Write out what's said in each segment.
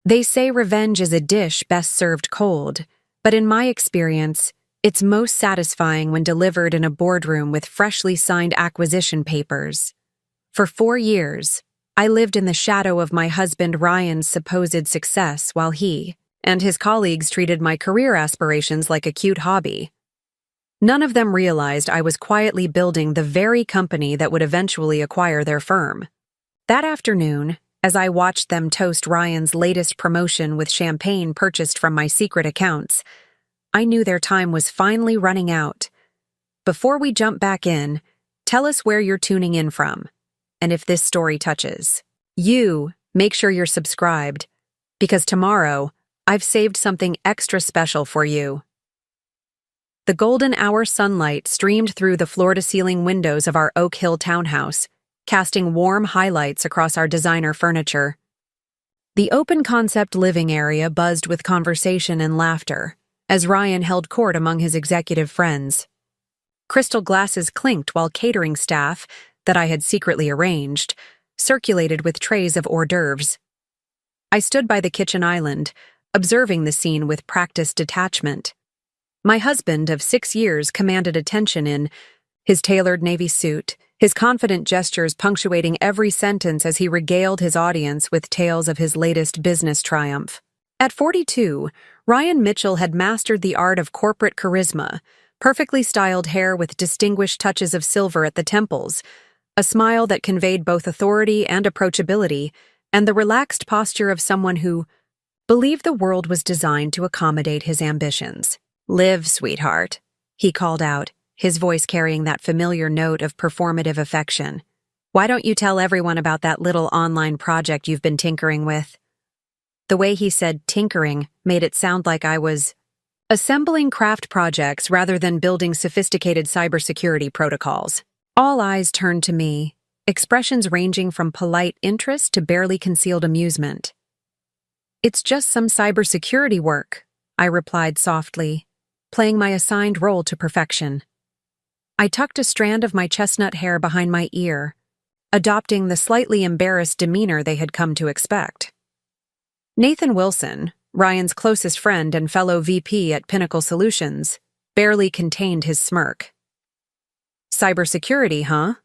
They say revenge is a dish best served cold, but in my experience, it's most satisfying when delivered in a boardroom with freshly signed acquisition papers. For 4 years, I lived in the shadow of my husband Ryan's supposed success while he and his colleagues treated my career aspirations like a cute hobby. None of them realized I was quietly building the very company that would eventually acquire their firm. That afternoon, as I watched them toast Ryan's latest promotion with champagne purchased from my secret accounts, I knew their time was finally running out. Before we jump back in, tell us where you're tuning in from, and if this story touches you, make sure you're subscribed, because tomorrow, I've saved something extra special for you. The golden hour sunlight streamed through the floor-to-ceiling windows of our Oak Hill townhouse, casting warm highlights across our designer furniture. The open-concept living area buzzed with conversation and laughter, as Ryan held court among his executive friends. Crystal glasses clinked while catering staff, that I had secretly arranged, circulated with trays of hors d'oeuvres. I stood by the kitchen island, observing the scene with practiced detachment. My husband of 6 years commanded attention in his tailored navy suit, his confident gestures punctuating every sentence as he regaled his audience with tales of his latest business triumph. At 42, Ryan Mitchell had mastered the art of corporate charisma, perfectly styled hair with distinguished touches of silver at the temples, a smile that conveyed both authority and approachability, and the relaxed posture of someone who believed the world was designed to accommodate his ambitions. "Live, sweetheart," he called out, his voice carrying that familiar note of performative affection. "Why don't you tell everyone about that little online project you've been tinkering with?" The way he said tinkering made it sound like I was assembling craft projects rather than building sophisticated cybersecurity protocols. All eyes turned to me, expressions ranging from polite interest to barely concealed amusement. "It's just some cybersecurity work," I replied softly, playing my assigned role to perfection. I tucked a strand of my chestnut hair behind my ear, adopting the slightly embarrassed demeanor they had come to expect. Nathan Wilson, Ryan's closest friend and fellow VP at Pinnacle Solutions, barely contained his smirk. "Cybersecurity, huh?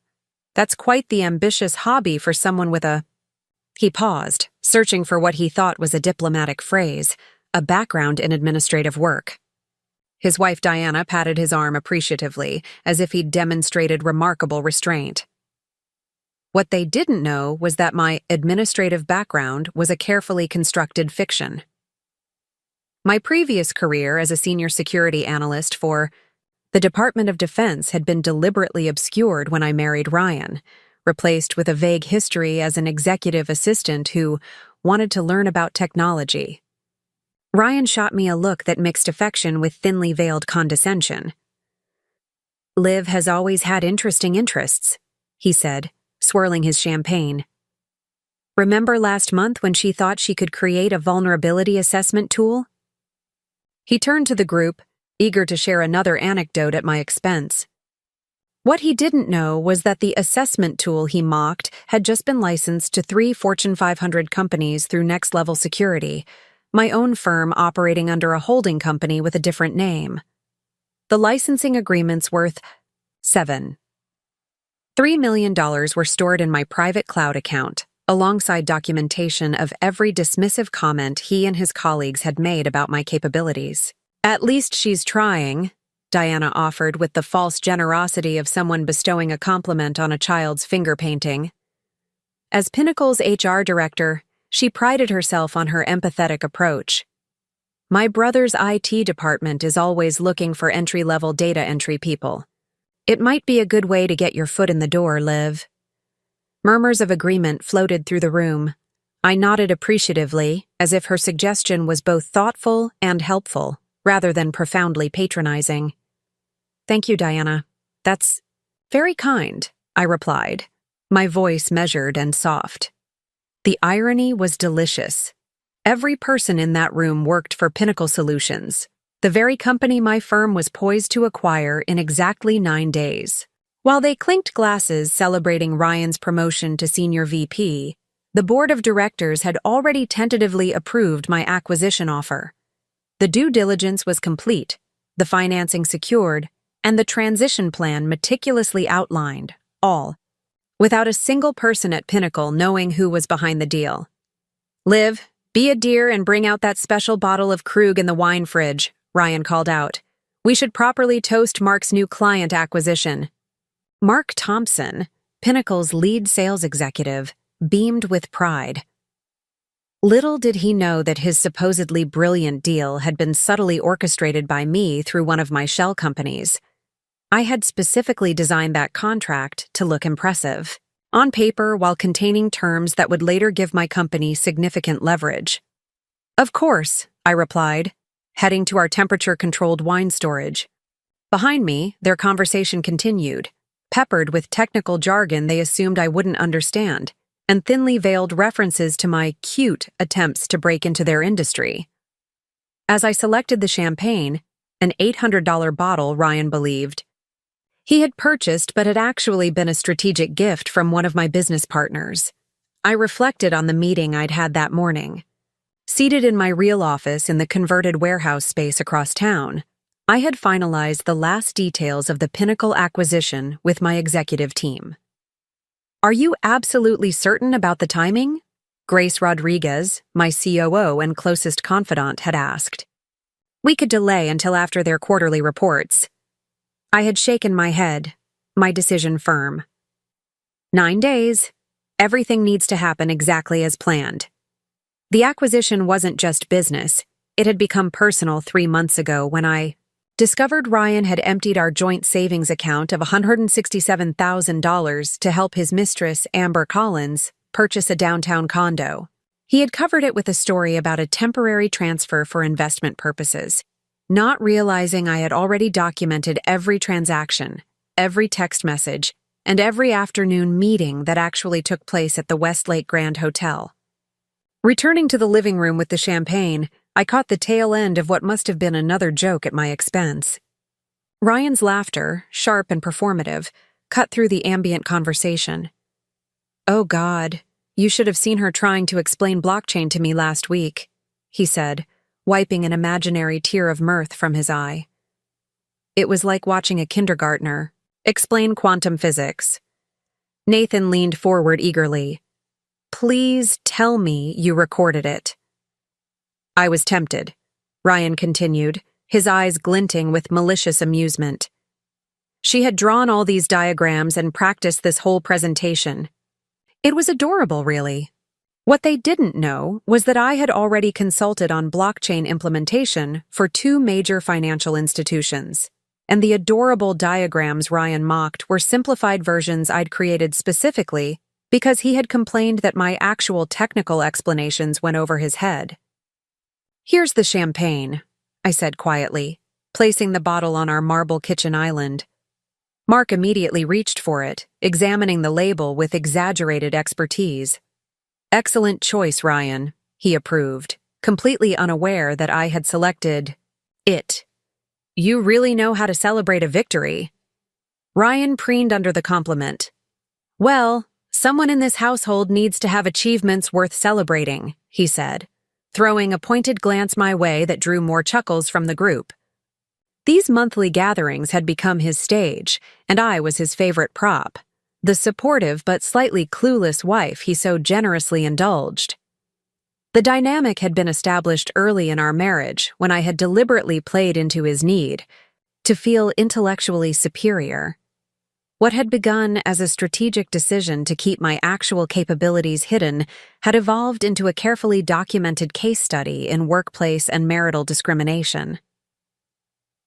That's quite the ambitious hobby for someone with a—" He paused, searching for what he thought was a diplomatic phrase, a background in administrative work. His wife Diana patted his arm appreciatively, as if he'd demonstrated remarkable restraint. What they didn't know was that my administrative background was a carefully constructed fiction. My previous career as a senior security analyst for the Department of Defense had been deliberately obscured when I married Ryan, replaced with a vague history as an executive assistant who wanted to learn about technology. Ryan shot me a look that mixed affection with thinly veiled condescension. "Liv has always had interesting interests," he said, swirling his champagne. "Remember last month when she thought she could create a vulnerability assessment tool?" He turned to the group, eager to share another anecdote at my expense. What he didn't know was that the assessment tool he mocked had just been licensed to 3 Fortune 500 companies through Next Level Security, my own firm operating under a holding company with a different name. The licensing agreements worth $3 million were stored in my private cloud account, alongside documentation of every dismissive comment he and his colleagues had made about my capabilities. "At least she's trying," Diana offered with the false generosity of someone bestowing a compliment on a child's finger painting. As Pinnacle's HR director, she prided herself on her empathetic approach. "My brother's IT department is always looking for entry-level data entry people. It might be a good way to get your foot in the door, Liv." Murmurs of agreement floated through the room. I nodded appreciatively, as if her suggestion was both thoughtful and helpful, rather than profoundly patronizing. "Thank you, Diana. That's very kind," I replied, my voice measured and soft. The irony was delicious. Every person in that room worked for Pinnacle Solutions, the very company my firm was poised to acquire in exactly 9 days. While they clinked glasses celebrating Ryan's promotion to senior VP, The board of directors had already tentatively approved my acquisition offer. The due diligence was complete, the financing secured, and the transition plan meticulously outlined, all without a single person at Pinnacle knowing who was behind the deal. "Liv, be a dear and bring out that special bottle of Krug in the wine fridge," Ryan called out. "We should properly toast Mark's new client acquisition." Mark Thompson, Pinnacle's lead sales executive, beamed with pride. Little did he know that his supposedly brilliant deal had been subtly orchestrated by me through one of my shell companies. I had specifically designed that contract to look impressive, on paper while containing terms that would later give my company significant leverage. "Of course," I replied, heading to our temperature-controlled wine storage. Behind me, their conversation continued, peppered with technical jargon they assumed I wouldn't understand, and thinly veiled references to my cute attempts to break into their industry. As I selected the champagne, an $800 bottle Ryan believed he had purchased but had actually been a strategic gift from one of my business partners, I reflected on the meeting I'd had that morning. Seated in my real office in the converted warehouse space across town, I had finalized the last details of the Pinnacle acquisition with my executive team. "Are you absolutely certain about the timing?" Grace Rodriguez, my COO and closest confidant, had asked. "We could delay until after their quarterly reports." I had shaken my head, my decision firm. 9 days. Everything needs to happen exactly as planned. The acquisition wasn't just business. It had become personal 3 months ago when I discovered Ryan had emptied our joint savings account of $167,000 to help his mistress, Amber Collins, purchase a downtown condo. He had covered it with a story about a temporary transfer for investment purposes, not realizing I had already documented every transaction, every text message, and every afternoon meeting that actually took place at the Westlake Grand Hotel. Returning to the living room with the champagne, I caught the tail end of what must have been another joke at my expense. Ryan's laughter, sharp and performative, cut through the ambient conversation. "Oh God, you should have seen her trying to explain blockchain to me last week," he said, wiping an imaginary tear of mirth from his eye. "It was like watching a kindergartner explain quantum physics." Nathan leaned forward eagerly. "Please tell me you recorded it." "I was tempted," Ryan continued, his eyes glinting with malicious amusement. "She had drawn all these diagrams and practiced this whole presentation. It was adorable, really. What they didn't know was that I had already consulted on blockchain implementation for 2 major financial institutions, and the adorable diagrams Ryan mocked were simplified versions I'd created specifically because he had complained that my actual technical explanations went over his head. "Here's the champagne," I said quietly, placing the bottle on our marble kitchen island. Mark immediately reached for it, examining the label with exaggerated expertise. "Excellent choice, Ryan," he approved, completely unaware that I had selected it. "You really know how to celebrate a victory." Ryan preened under the compliment. "Well, someone in this household needs to have achievements worth celebrating," he said, throwing a pointed glance my way that drew more chuckles from the group. These monthly gatherings had become his stage, and I was his favorite prop, the supportive but slightly clueless wife he so generously indulged. The dynamic had been established early in our marriage when I had deliberately played into his need to feel intellectually superior. What had begun as a strategic decision to keep my actual capabilities hidden had evolved into a carefully documented case study in workplace and marital discrimination.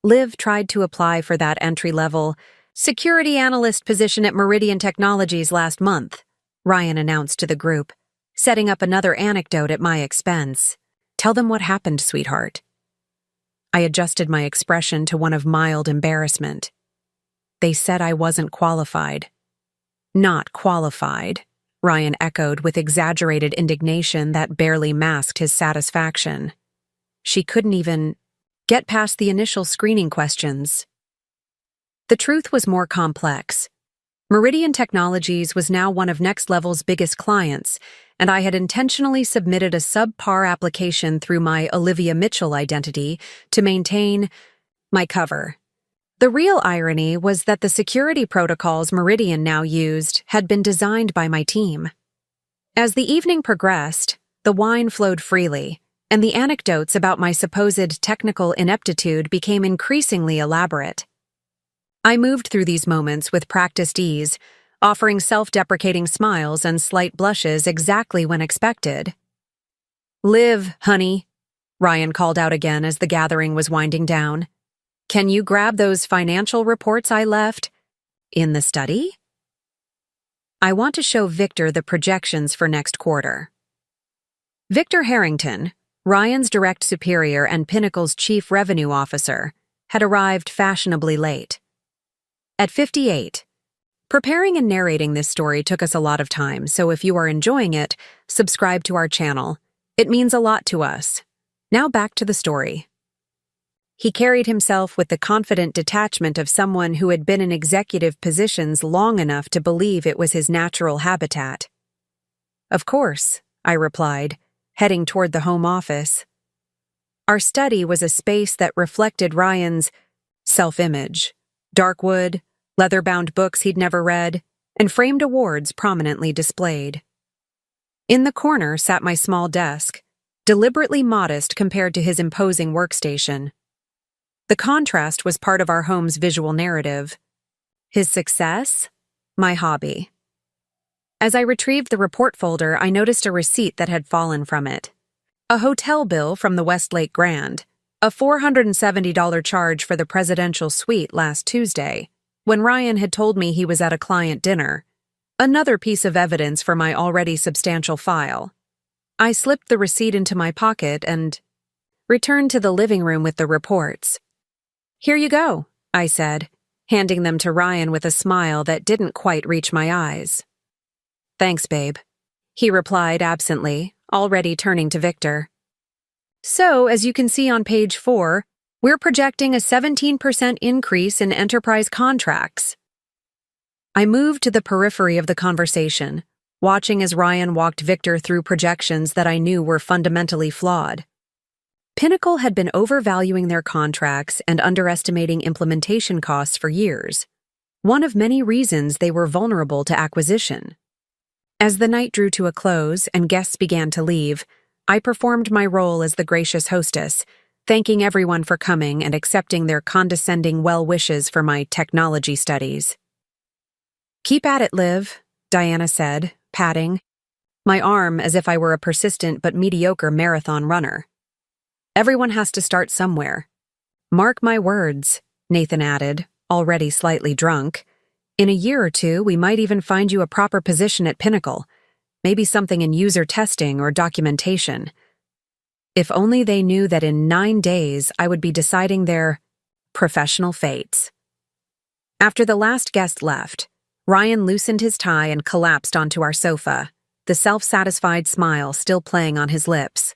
Liv tried to apply for that entry-level security analyst position at Meridian Technologies last month, Ryan announced to the group, setting up another anecdote at my expense. "Tell them what happened, sweetheart." I adjusted my expression to one of mild embarrassment. "They said I wasn't qualified." "Not qualified," Ryan echoed with exaggerated indignation that barely masked his satisfaction. "She couldn't even get past the initial screening questions." The truth was more complex. Meridian Technologies was now one of Next Level's biggest clients, and I had intentionally submitted a subpar application through my Olivia Mitchell identity to maintain my cover. The real irony was that the security protocols Meridian now used had been designed by my team. As the evening progressed, the wine flowed freely, and the anecdotes about my supposed technical ineptitude became increasingly elaborate. I moved through these moments with practiced ease, offering self-deprecating smiles and slight blushes exactly when expected. "Liv, honey," Ryan called out again as the gathering was winding down. "Can you grab those financial reports I left in the study? I want to show Victor the projections for next quarter." Victor Harrington, Ryan's direct superior and Pinnacle's chief revenue officer, had arrived fashionably late. At 58, preparing and narrating this story took us a lot of time, so if you are enjoying it, subscribe to our channel. It means a lot to us. Now back to the story. He carried himself with the confident detachment of someone who had been in executive positions long enough to believe it was his natural habitat. "Of course," I replied, heading toward the home office. Our study was a space that reflected Ryan's self-image: dark wood, leather-bound books he'd never read, and framed awards prominently displayed. In the corner sat my small desk, deliberately modest compared to his imposing workstation. The contrast was part of our home's visual narrative. His success, my hobby. As I retrieved the report folder, I noticed a receipt that had fallen from it. A hotel bill from the Westlake Grand, a $470 charge for the presidential suite last Tuesday, when Ryan had told me he was at a client dinner. Another piece of evidence for my already substantial file. I slipped the receipt into my pocket and returned to the living room with the reports. "Here you go," I said, handing them to Ryan with a smile that didn't quite reach my eyes. "Thanks, babe," he replied absently, already turning to Victor. "So, as you can see on page 4, we're projecting a 17% increase in enterprise contracts." I moved to the periphery of the conversation, watching as Ryan walked Victor through projections that I knew were fundamentally flawed. Pinnacle had been overvaluing their contracts and underestimating implementation costs for years, one of many reasons they were vulnerable to acquisition. As the night drew to a close and guests began to leave, I performed my role as the gracious hostess, thanking everyone for coming and accepting their condescending well wishes for my technology studies. "Keep at it, Liv," Diana said, patting my arm as if I were a persistent but mediocre marathon runner. "Everyone has to start somewhere." "Mark my words," Nathan added, already slightly drunk. "In a year or two, we might even find you a proper position at Pinnacle, maybe something in user testing or documentation." If only they knew that in 9 days I would be deciding their professional fates. After the last guest left, Ryan loosened his tie and collapsed onto our sofa, the self-satisfied smile still playing on his lips.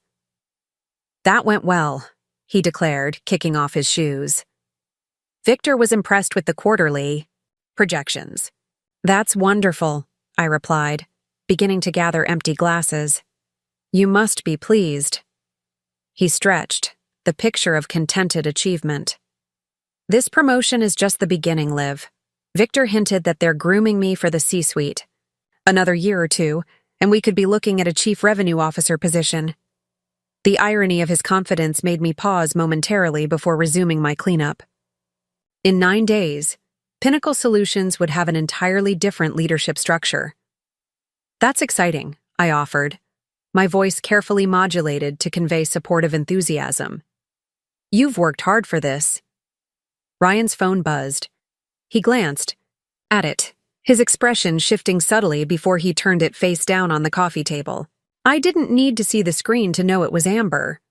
"That went well," he declared, kicking off his shoes. Victor was impressed with the quarterly projections. "That's wonderful," I replied, beginning to gather empty glasses. "You must be pleased." He stretched, the picture of contented achievement. "This promotion is just the beginning, Liv. Victor hinted that they're grooming me for the C-suite. Another year or two, and we could be looking at a chief revenue officer position." The irony of his confidence made me pause momentarily before resuming my cleanup. In 9 days, Pinnacle Solutions would have an entirely different leadership structure. "That's exciting," I offered, my voice carefully modulated to convey supportive enthusiasm. "You've worked hard for this." Ryan's phone buzzed. He glanced at it, his expression shifting subtly before he turned it face down on the coffee table. I didn't need to see the screen to know it was Amber.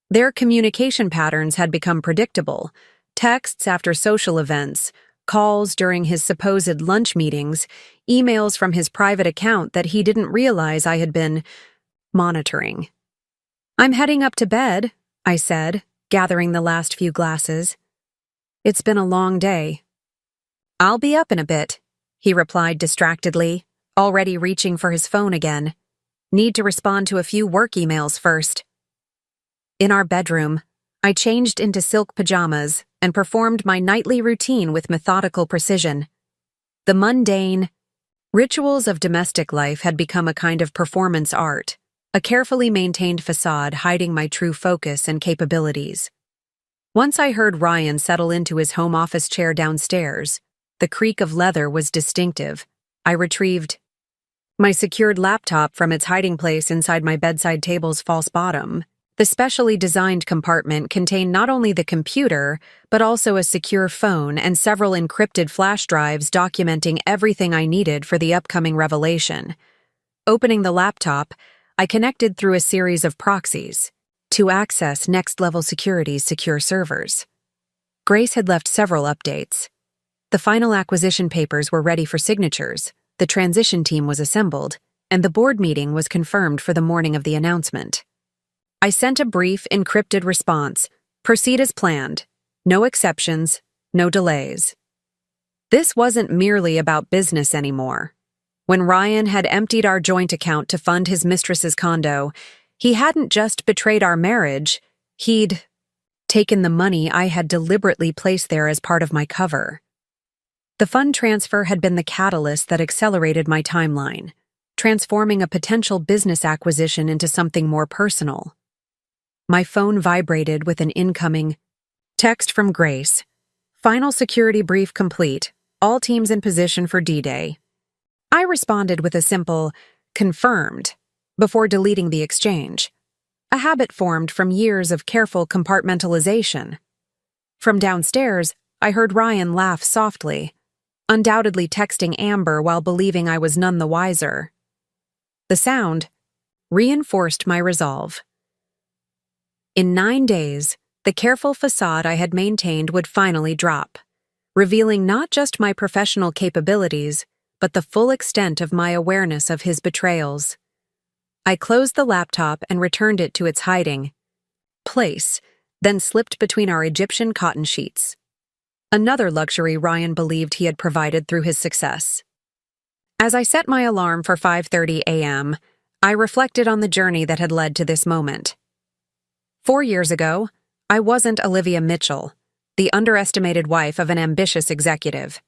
Their communication patterns had become predictable: texts after social events, calls during his supposed lunch meetings, emails from his private account that he didn't realize I had been monitoring. "I'm heading up to bed," I said, gathering the last few glasses. "It's been a long day." "I'll be up in a bit," he replied distractedly, already reaching for his phone again. Need to respond to a few work emails first. In our bedroom, I changed into silk pajamas and performed my nightly routine with methodical precision. The mundane rituals of domestic life had become a kind of performance art, a carefully maintained facade hiding my true focus and capabilities. Once I heard Ryan settle into his home office chair downstairs, the creak of leather was distinctive. I retrieved my secured laptop from its hiding place inside my bedside table's false bottom. The specially designed compartment contained not only the computer, but also a secure phone and several encrypted flash drives documenting everything I needed for the upcoming revelation. Opening the laptop, I connected through a series of proxies to access next-level security's secure servers. Grace had left several updates. The final acquisition papers were ready for signatures, the transition team was assembled, and the board meeting was confirmed for the morning of the announcement. I sent a brief, encrypted response. Proceed as planned. No exceptions, no delays. This wasn't merely about business anymore. When Ryan had emptied our joint account to fund his mistress's condo, he hadn't just betrayed our marriage, he'd taken the money I had deliberately placed there as part of my cover. The fund transfer had been the catalyst that accelerated my timeline, transforming a potential business acquisition into something more personal. My phone vibrated with an incoming text from Grace. Final security brief complete. All teams in position for D-Day. I responded with a simple, confirmed, before deleting the exchange. A habit formed from years of careful compartmentalization. From downstairs, I heard Ryan laugh softly, undoubtedly texting Amber while believing I was none the wiser. The sound reinforced my resolve. In 9 days, the careful facade I had maintained would finally drop, revealing not just my professional capabilities, but the full extent of my awareness of his betrayals. I closed the laptop and returned it to its hiding place, then slipped between our Egyptian cotton sheets. Another luxury Ryan believed he had provided through his success. As I set my alarm for 5:30 a.m., I reflected on the journey that had led to this moment. 4 years ago, I wasn't Olivia Mitchell, the underestimated wife of an ambitious executive.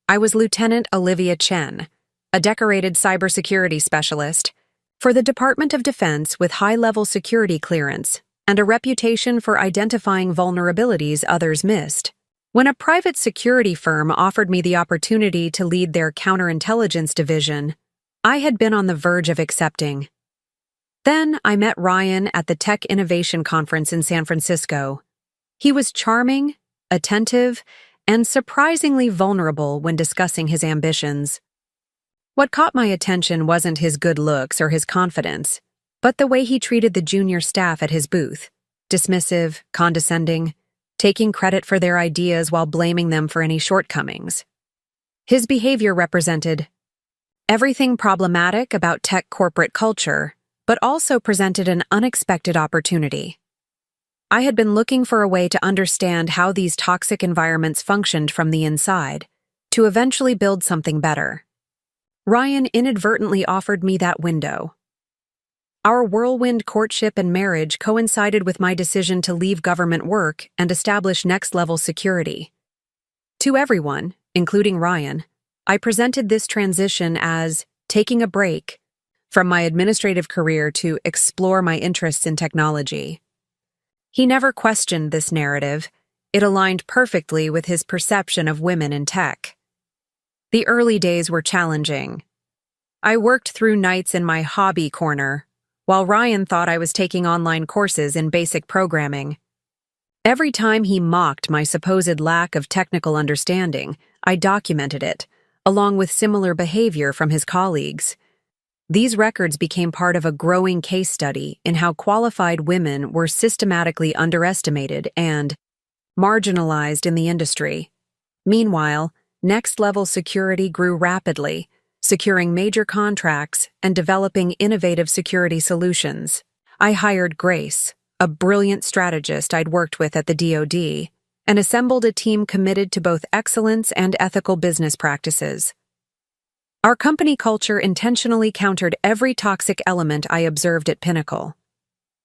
I was Lieutenant Olivia Chen, a decorated cybersecurity specialist for the Department of Defense with high-level security clearance and a reputation for identifying vulnerabilities others missed. When a private security firm offered me the opportunity to lead their counterintelligence division, I had been on the verge of accepting. Then I met Ryan at the Tech Innovation Conference in San Francisco. He was charming, attentive, and surprisingly vulnerable when discussing his ambitions. What caught my attention wasn't his good looks or his confidence, but the way he treated the junior staff at his booth, dismissive, condescending, taking credit for their ideas while blaming them for any shortcomings. His behavior represented everything problematic about tech corporate culture, but also presented an unexpected opportunity. I had been looking for a way to understand how these toxic environments functioned from the inside, to eventually build something better. Ryan inadvertently offered me that window. Our whirlwind courtship and marriage coincided with my decision to leave government work and establish next-level security. To everyone, including Ryan, I presented this transition as taking a break from my administrative career to explore my interests in technology. He never questioned this narrative. It aligned perfectly with his perception of women in tech. The early days were challenging. I worked through nights in my hobby corner, while Ryan thought I was taking online courses in basic programming. Every time he mocked my supposed lack of technical understanding, I documented it, along with similar behavior from his colleagues. These records became part of a growing case study in how qualified women were systematically underestimated and marginalized in the industry. Meanwhile, next-level security grew rapidly, securing major contracts and developing innovative security solutions. I hired Grace, a brilliant strategist I'd worked with at the DoD, and assembled a team committed to both excellence and ethical business practices. Our company culture intentionally countered every toxic element I observed at Pinnacle.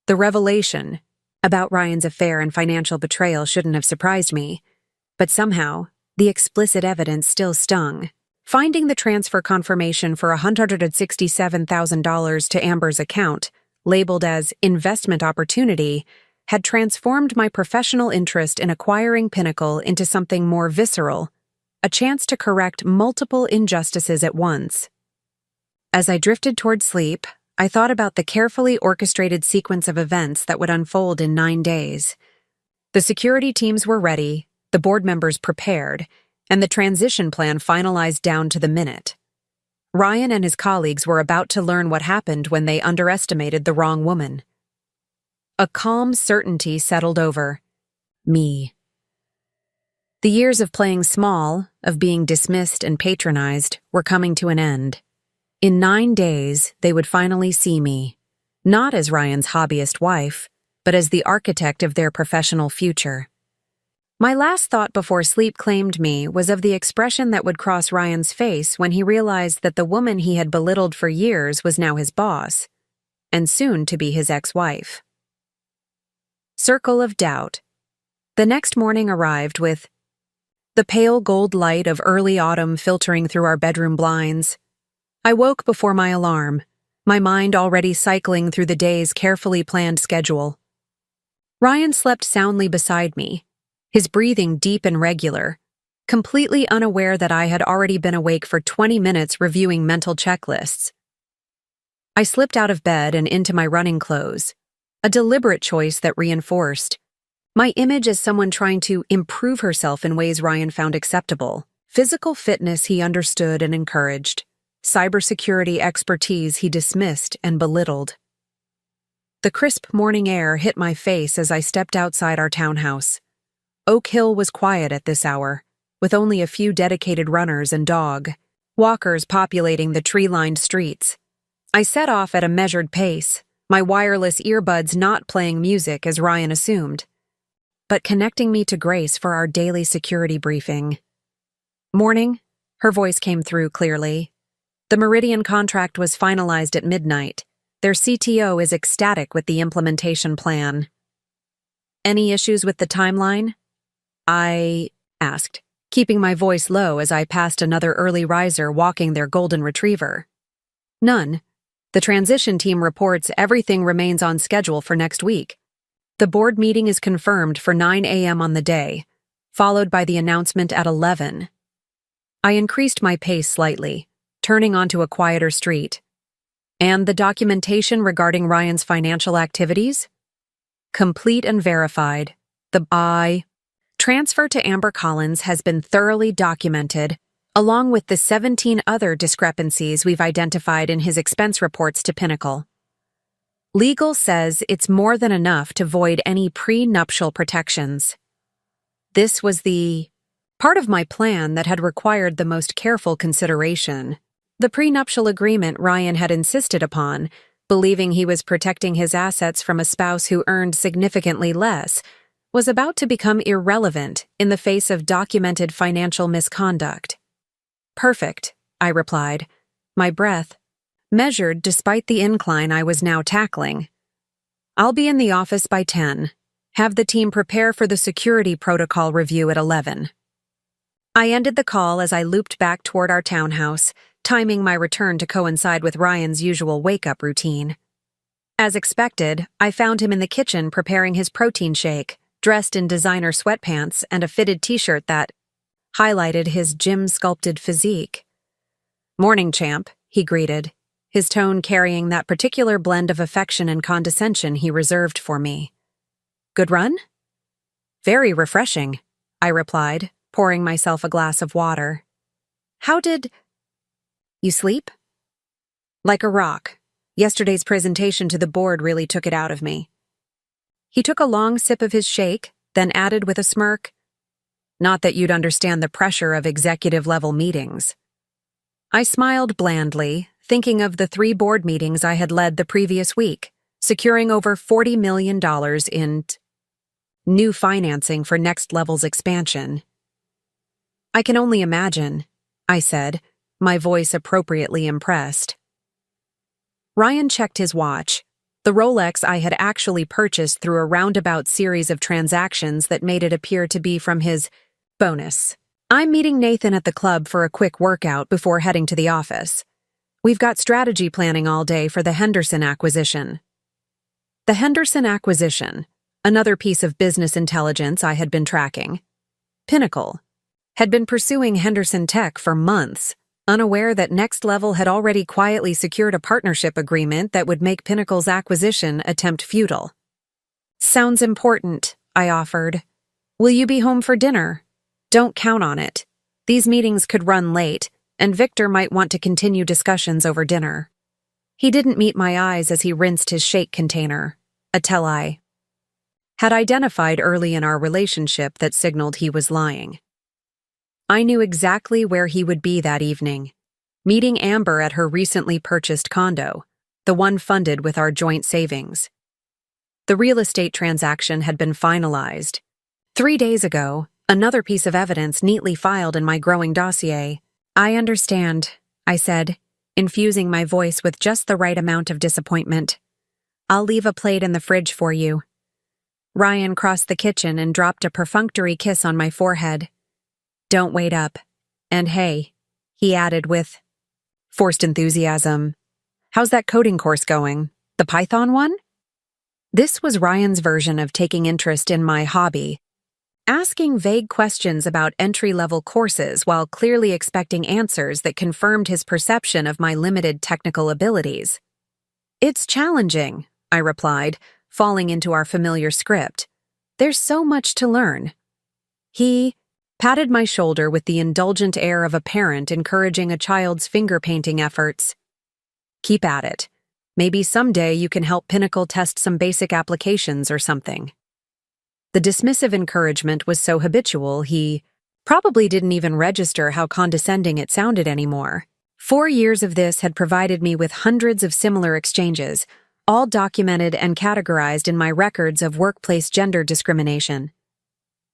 The revelation about Ryan's affair and financial betrayal shouldn't have surprised me, but somehow, the explicit evidence still stung. Finding the transfer confirmation for $167,000 to Amber's account, labeled as investment opportunity, had transformed my professional interest in acquiring Pinnacle into something more visceral, a chance to correct multiple injustices at once. As I drifted toward sleep, I thought about the carefully orchestrated sequence of events that would unfold in 9 days. The security teams were ready, the board members prepared, and the transition plan finalized down to the minute. Ryan and his colleagues were about to learn what happened when they underestimated the wrong woman. A calm certainty settled over me. The years of playing small, of being dismissed and patronized, were coming to an end. In 9 days, they would finally see me, not as Ryan's hobbyist wife, but as the architect of their professional future. My last thought before sleep claimed me was of the expression that would cross Ryan's face when he realized that the woman he had belittled for years was now his boss, and soon to be his ex-wife. Circle of doubt. The next morning arrived with the pale gold light of early autumn filtering through our bedroom blinds. I woke before my alarm, my mind already cycling through the day's carefully planned schedule. Ryan slept soundly beside me, his breathing deep and regular, completely unaware that I had already been awake for 20 minutes reviewing mental checklists. I slipped out of bed and into my running clothes, a deliberate choice that reinforced my image as someone trying to improve herself in ways Ryan found acceptable. Physical fitness he understood and encouraged, cybersecurity expertise he dismissed and belittled. The crisp morning air hit my face as I stepped outside our townhouse. Oak Hill was quiet at this hour, with only a few dedicated runners and walkers populating the tree-lined streets. I set off at a measured pace, my wireless earbuds not playing music as Ryan assumed, but connecting me to Grace for our daily security briefing. "Morning," her voice came through clearly. "The Meridian contract was finalized at midnight. Their CTO is ecstatic with the implementation plan." "Any issues with the timeline?" I asked, keeping my voice low as I passed another early riser walking their golden retriever. "None. The transition team reports everything remains on schedule for next week. The board meeting is confirmed for 9 a.m. on the day, followed by the announcement at 11. I increased my pace slightly, turning onto a quieter street. "And the documentation regarding Ryan's financial activities?" "Complete and verified. The transfer to Amber Collins has been thoroughly documented, along with the 17 other discrepancies we've identified in his expense reports to Pinnacle. Legal says it's more than enough to void any pre-nuptial protections." This was the part of my plan that had required the most careful consideration. The prenuptial agreement Ryan had insisted upon, believing he was protecting his assets from a spouse who earned significantly less, was about to become irrelevant in the face of documented financial misconduct. "Perfect," I replied, my breath measured despite the incline I was now tackling. "I'll be in the office by 10. Have the team prepare for the security protocol review at 11. I ended the call as I looped back toward our townhouse, timing my return to coincide with Ryan's usual wake-up routine. As expected, I found him in the kitchen preparing his protein shake, dressed in designer sweatpants and a fitted t-shirt that highlighted his gym-sculpted physique. "Morning, champ," he greeted, his tone carrying that particular blend of affection and condescension he reserved for me. "Good run?" "Very refreshing," I replied, pouring myself a glass of water. "How did you sleep?" "Like a rock. Yesterday's presentation to the board really took it out of me." He took a long sip of his shake, then added with a smirk, "Not that you'd understand the pressure of executive-level meetings." I smiled blandly, thinking of the 3 board meetings I had led the previous week, securing over $40 million in new financing for next level's expansion. "I can only imagine," I said, my voice appropriately impressed. Ryan checked his watch. The Rolex I had actually purchased through a roundabout series of transactions that made it appear to be from his bonus. I'm meeting Nathan at the club for a quick workout before heading to the office. We've got strategy planning all day for the Henderson acquisition. The Henderson acquisition, another piece of business intelligence I had been tracking. Pinnacle had been pursuing Henderson Tech for months, unaware that Next Level had already quietly secured a partnership agreement that would make Pinnacle's acquisition attempt futile. Sounds important, I offered. Will you be home for dinner? Don't count on it. These meetings could run late, and Victor might want to continue discussions over dinner. He didn't meet my eyes as he rinsed his shake container, a tell I had identified early in our relationship that signaled he was lying. I knew exactly where he would be that evening, meeting Amber at her recently purchased condo, the one funded with our joint savings. The real estate transaction had been finalized. 3 days ago, another piece of evidence neatly filed in my growing dossier. I understand, I said, infusing my voice with just the right amount of disappointment. I'll leave a plate in the fridge for you. Ryan crossed the kitchen and dropped a perfunctory kiss on my forehead. Don't wait up. And hey, he added with forced enthusiasm, how's that coding course going? The Python one? This was Ryan's version of taking interest in my hobby, asking vague questions about entry-level courses while clearly expecting answers that confirmed his perception of my limited technical abilities. It's challenging, I replied, falling into our familiar script. There's so much to learn. He patted my shoulder with the indulgent air of a parent encouraging a child's finger-painting efforts. Keep at it. Maybe someday you can help Pinnacle test some basic applications or something. The dismissive encouragement was so habitual he probably didn't even register how condescending it sounded anymore. 4 years of this had provided me with hundreds of similar exchanges, all documented and categorized in my records of workplace gender discrimination.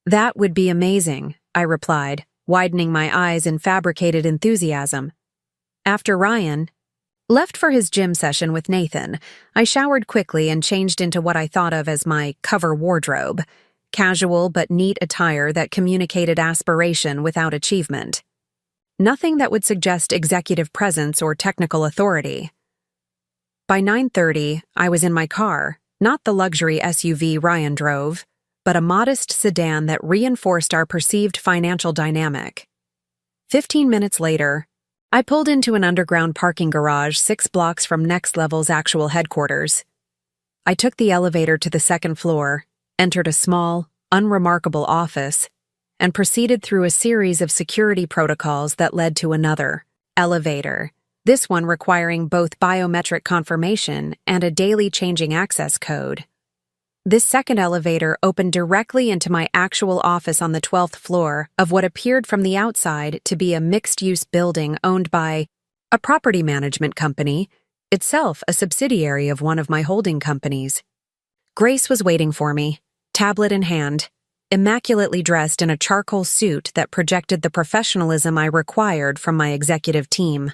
That would be amazing, I replied, widening my eyes in fabricated enthusiasm. After Ryan left for his gym session with Nathan, I showered quickly and changed into what I thought of as my cover wardrobe, casual but neat attire that communicated aspiration without achievement. Nothing that would suggest executive presence or technical authority. By 9:30, I was in my car, not the luxury SUV Ryan drove, but a modest sedan that reinforced our perceived financial dynamic. 15 minutes later, I pulled into an underground parking garage 6 blocks from Next Level's actual headquarters. I took the elevator to the second floor, entered a small, unremarkable office, and proceeded through a series of security protocols that led to another elevator, this one requiring both biometric confirmation and a daily changing access code. This second elevator opened directly into my actual office on the 12th floor of what appeared from the outside to be a mixed-use building owned by a property management company, itself a subsidiary of one of my holding companies. Grace was waiting for me, tablet in hand, immaculately dressed in a charcoal suit that projected the professionalism I required from my executive team.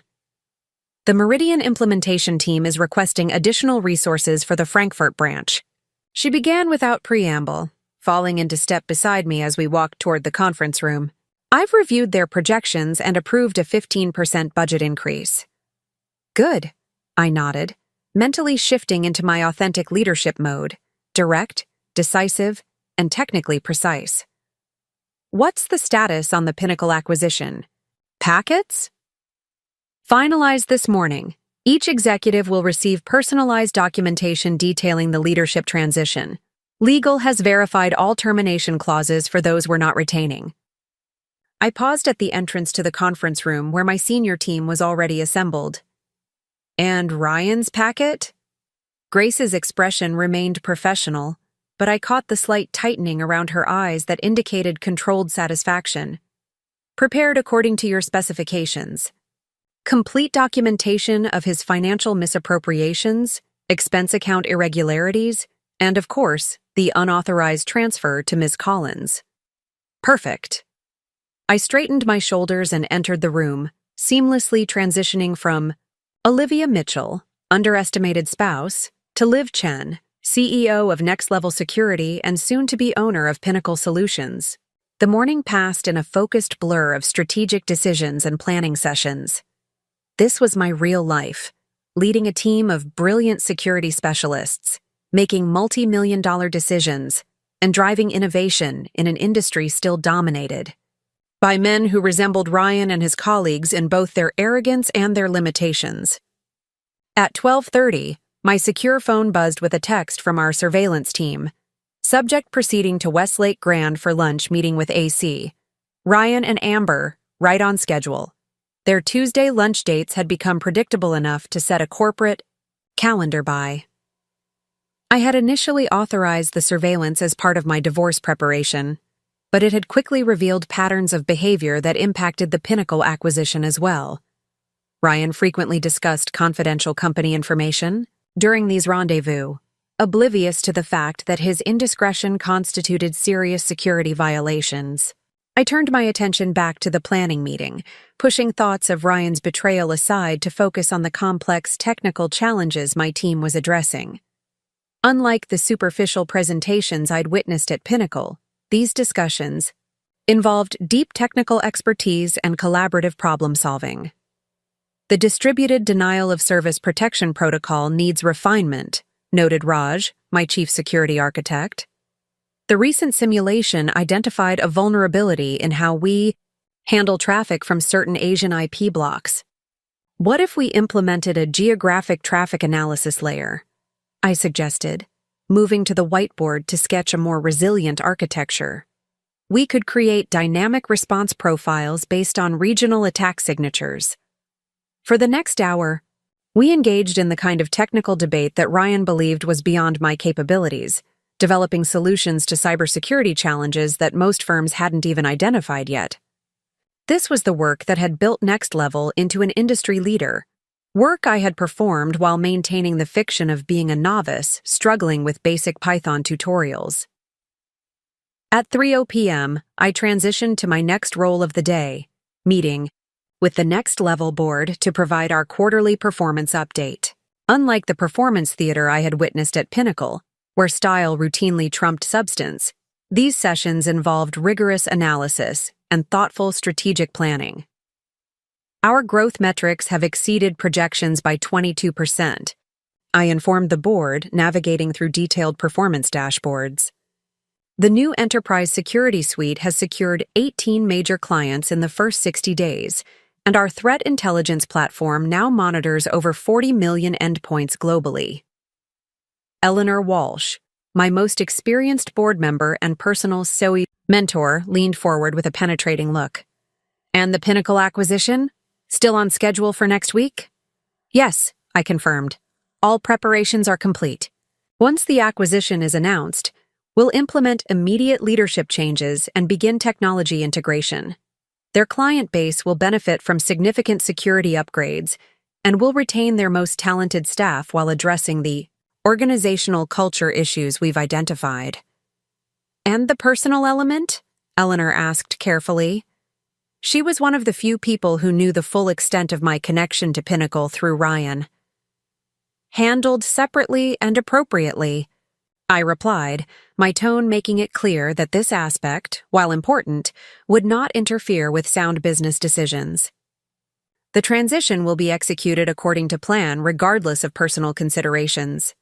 The Meridian implementation team is requesting additional resources for the Frankfurt branch. She began without preamble, falling into step beside me as we walked toward the conference room. I've reviewed their projections and approved a 15% budget increase. Good, I nodded, mentally shifting into my authentic leadership mode, direct, decisive, and technically precise. What's the status on the Pinnacle acquisition? Packets? Finalized this morning. Each executive will receive personalized documentation detailing the leadership transition. Legal has verified all termination clauses for those we're not retaining. I paused at the entrance to the conference room where my senior team was already assembled. And Ryan's packet? Grace's expression remained professional, but I caught the slight tightening around her eyes that indicated controlled satisfaction. Prepared according to your specifications. Complete documentation of his financial misappropriations, expense account irregularities, and, of course, the unauthorized transfer to Ms. Collins. Perfect. I straightened my shoulders and entered the room, seamlessly transitioning from Olivia Mitchell, underestimated spouse, to Liv Chen, CEO of Next Level Security and soon-to-be owner of Pinnacle Solutions. The morning passed in a focused blur of strategic decisions and planning sessions. This was my real life, leading a team of brilliant security specialists, making multi-million-dollar decisions, and driving innovation in an industry still dominated by men who resembled Ryan and his colleagues in both their arrogance and their limitations. At 12:30, my secure phone buzzed with a text from our surveillance team. Subject proceeding to Westlake Grand for lunch meeting with AC. Ryan and Amber, right on schedule. Their Tuesday lunch dates had become predictable enough to set a corporate calendar by. I had initially authorized the surveillance as part of my divorce preparation, but it had quickly revealed patterns of behavior that impacted the Pinnacle acquisition as well. Ryan frequently discussed confidential company information during these rendezvous, oblivious to the fact that his indiscretion constituted serious security violations. I turned my attention back to the planning meeting, pushing thoughts of Ryan's betrayal aside to focus on the complex technical challenges my team was addressing. Unlike the superficial presentations I'd witnessed at Pinnacle, these discussions involved deep technical expertise and collaborative problem-solving. The distributed denial of service protection protocol needs refinement, noted Raj, my chief security architect. The recent simulation identified a vulnerability in how we handle traffic from certain Asian IP blocks. What if we implemented a geographic traffic analysis layer? I suggested, moving to the whiteboard to sketch a more resilient architecture. We could create dynamic response profiles based on regional attack signatures. For the next hour, we engaged in the kind of technical debate that Ryan believed was beyond my capabilities, developing solutions to cybersecurity challenges that most firms hadn't even identified yet. This was the work that had built Next Level into an industry leader, work I had performed while maintaining the fiction of being a novice struggling with basic Python tutorials. At 3:00 p.m., I transitioned to my next role of the day, meeting with the Next Level board to provide our quarterly performance update. Unlike the performance theater I had witnessed at Pinnacle, where style routinely trumped substance, these sessions involved rigorous analysis and thoughtful strategic planning. Our growth metrics have exceeded projections by 22%. I informed the board, navigating through detailed performance dashboards. The new Enterprise Security Suite has secured 18 major clients in the first 60 days, and our threat intelligence platform now monitors over 40 million endpoints globally. Eleanor Walsh, my most experienced board member and personal SOE mentor, leaned forward with a penetrating look. And the Pinnacle acquisition? Still on schedule for next week? Yes, I confirmed. All preparations are complete. Once the acquisition is announced, we'll implement immediate leadership changes and begin technology integration. Their client base will benefit from significant security upgrades and will retain their most talented staff while addressing the organizational culture issues we've identified. And the personal element? Eleanor asked carefully. She was one of the few people who knew the full extent of my connection to Pinnacle through Ryan. Handled separately and appropriately, I replied, my tone making it clear that this aspect, while important, would not interfere with sound business decisions. The transition will be executed according to plan regardless of personal considerations.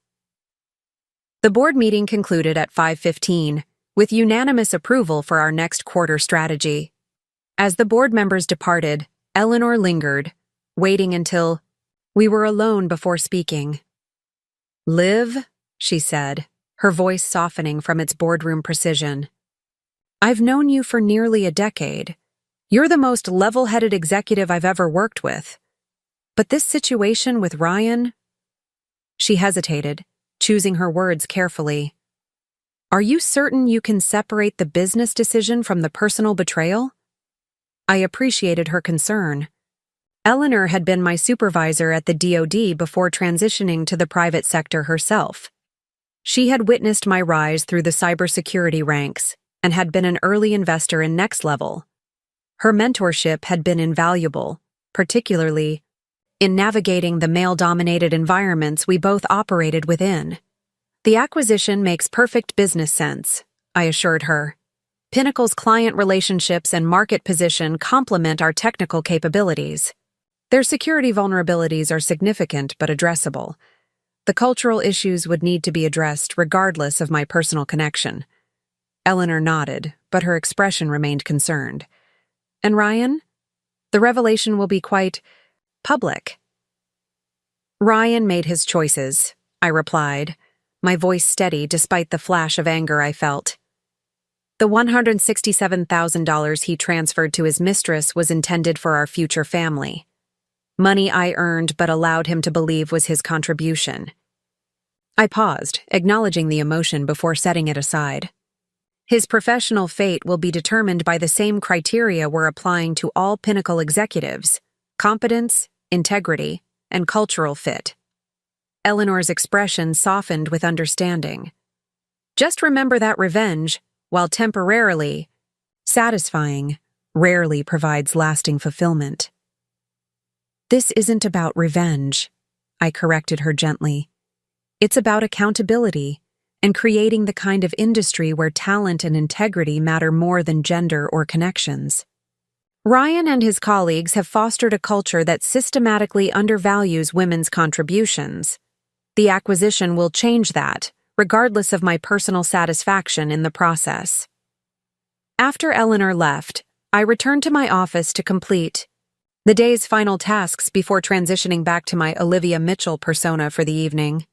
The board meeting concluded at 5:15, with unanimous approval for our next quarter strategy. As the board members departed, Eleanor lingered, waiting until we were alone before speaking. "Liv," she said, her voice softening from its boardroom precision. "I've known you for nearly a decade. You're the most level-headed executive I've ever worked with. But this situation with Ryan..." She hesitated, choosing her words carefully. "Are you certain you can separate the business decision from the personal betrayal?" I appreciated her concern. Eleanor had been my supervisor at the DoD before transitioning to the private sector herself. She had witnessed my rise through the cybersecurity ranks and had been an early investor in Next Level. Her mentorship had been invaluable, particularly in navigating the male-dominated environments we both operated within. The acquisition makes perfect business sense, I assured her. Pinnacle's client relationships and market position complement our technical capabilities. Their security vulnerabilities are significant but addressable. The cultural issues would need to be addressed regardless of my personal connection. Eleanor nodded, but her expression remained concerned. And Ryan? The revelation will be quite public. Ryan made his choices, I replied, my voice steady despite the flash of anger I felt. The $167,000 he transferred to his mistress was intended for our future family. Money I earned but allowed him to believe was his contribution. I paused, acknowledging the emotion before setting it aside. His professional fate will be determined by the same criteria we're applying to all Pinnacle executives: competence, integrity, and cultural fit. Eleanor's expression softened with understanding. Just remember that revenge, while temporarily satisfying, rarely provides lasting fulfillment. This isn't about revenge, I corrected her gently. It's about accountability and creating the kind of industry where talent and integrity matter more than gender or connections. Ryan and his colleagues have fostered a culture that systematically undervalues women's contributions. The acquisition will change that, regardless of my personal satisfaction in the process. After Eleanor left, I returned to my office to complete the day's final tasks before transitioning back to my Olivia Mitchell persona for the evening.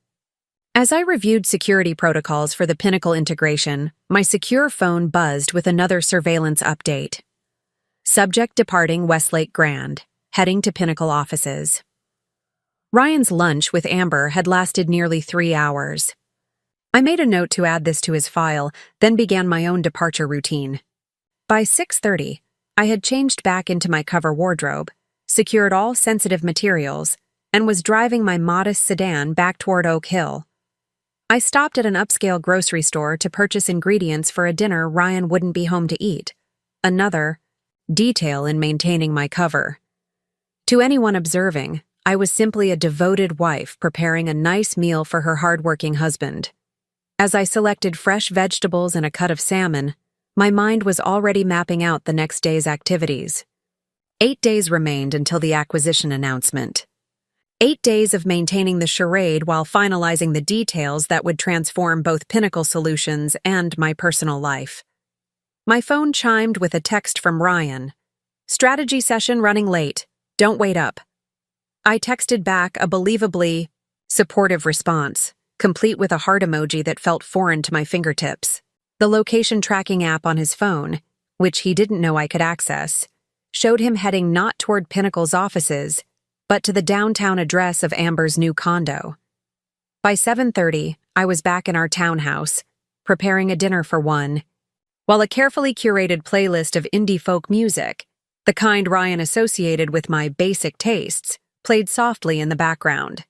As I reviewed security protocols for the Pinnacle integration, my secure phone buzzed with another surveillance update. Subject departing Westlake Grand, heading to Pinnacle offices. Ryan's lunch with Amber had lasted nearly 3 hours. I made a note to add this to his file, then began my own departure routine. By 6:30, I had changed back into my cover wardrobe, secured all sensitive materials, and was driving my modest sedan back toward Oak Hill. I stopped at an upscale grocery store to purchase ingredients for a dinner Ryan wouldn't be home to eat. Another detail in maintaining my cover. To anyone observing, I was simply a devoted wife preparing a nice meal for her hardworking husband. As I selected fresh vegetables and a cut of salmon, my mind was already mapping out the next day's activities. 8 days remained until the acquisition announcement. 8 days of maintaining the charade while finalizing the details that would transform both Pinnacle Solutions and my personal life. My phone chimed with a text from Ryan. Strategy session running late. Don't wait up. I texted back a believably supportive response, complete with a heart emoji that felt foreign to my fingertips. The location tracking app on his phone, which he didn't know I could access, showed him heading not toward Pinnacle's offices, but to the downtown address of Amber's new condo. By 7:30, I was back in our townhouse, preparing a dinner for one, while a carefully curated playlist of indie folk music, the kind Ryan associated with my basic tastes, played softly in the background.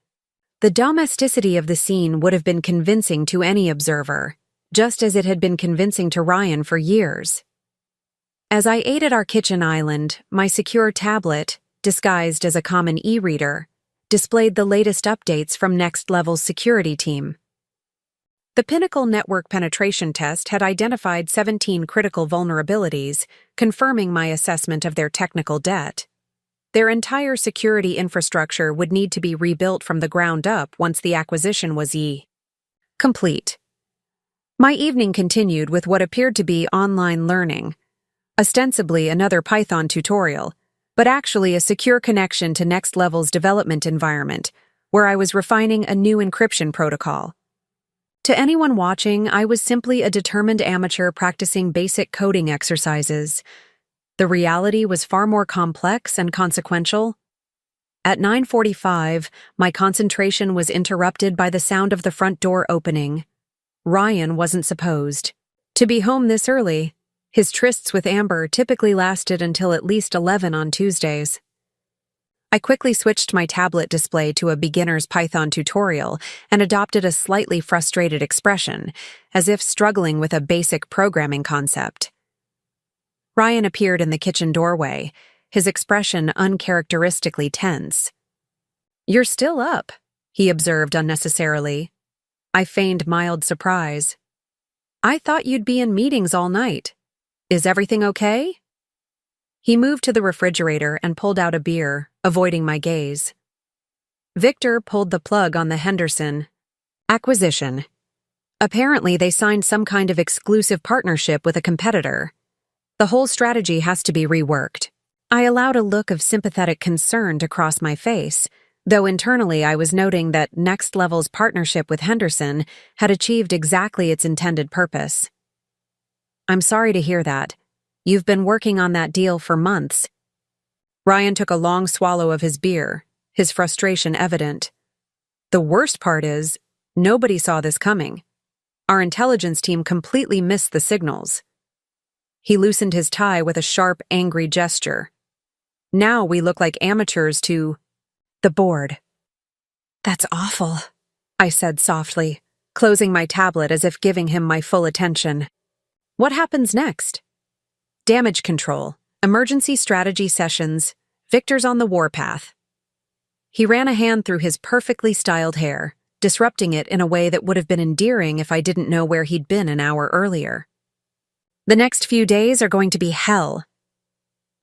The domesticity of the scene would have been convincing to any observer, just as it had been convincing to Ryan for years. As I ate at our kitchen island, my secure tablet, disguised as a common e-reader, displayed the latest updates from Next Level's security team. The Pinnacle network penetration test had identified 17 critical vulnerabilities, confirming my assessment of their technical debt. Their entire security infrastructure would need to be rebuilt from the ground up once the acquisition was complete. My evening continued with what appeared to be online learning, ostensibly another Python tutorial, but actually a secure connection to Next Level's development environment, where I was refining a new encryption protocol. To anyone watching, I was simply a determined amateur practicing basic coding exercises. The reality was far more complex and consequential. At 9:45, my concentration was interrupted by the sound of the front door opening. Ryan wasn't supposed to be home this early. His trysts with Amber typically lasted until at least 11 on Tuesdays. I quickly switched my tablet display to a beginner's Python tutorial and adopted a slightly frustrated expression, as if struggling with a basic programming concept. Ryan appeared in the kitchen doorway, his expression uncharacteristically tense. "You're still up," he observed unnecessarily. I feigned mild surprise. "I thought you'd be in meetings all night. Is everything okay?" He moved to the refrigerator and pulled out a beer, avoiding my gaze. Victor pulled the plug on the Henderson acquisition. Apparently, they signed some kind of exclusive partnership with a competitor. The whole strategy has to be reworked. I allowed a look of sympathetic concern to cross my face, though internally I was noting that Next Level's partnership with Henderson had achieved exactly its intended purpose. "I'm sorry to hear that. You've been working on that deal for months." Ryan took a long swallow of his beer, his frustration evident. "The worst part is, nobody saw this coming. Our intelligence team completely missed the signals." He loosened his tie with a sharp, angry gesture. "Now we look like amateurs to the board." "That's awful," I said softly, closing my tablet as if giving him my full attention. "What happens next?" "Damage control, emergency strategy sessions, Victor's on the warpath." He ran a hand through his perfectly styled hair, disrupting it in a way that would have been endearing if I didn't know where he'd been an hour earlier. "The next few days are going to be hell."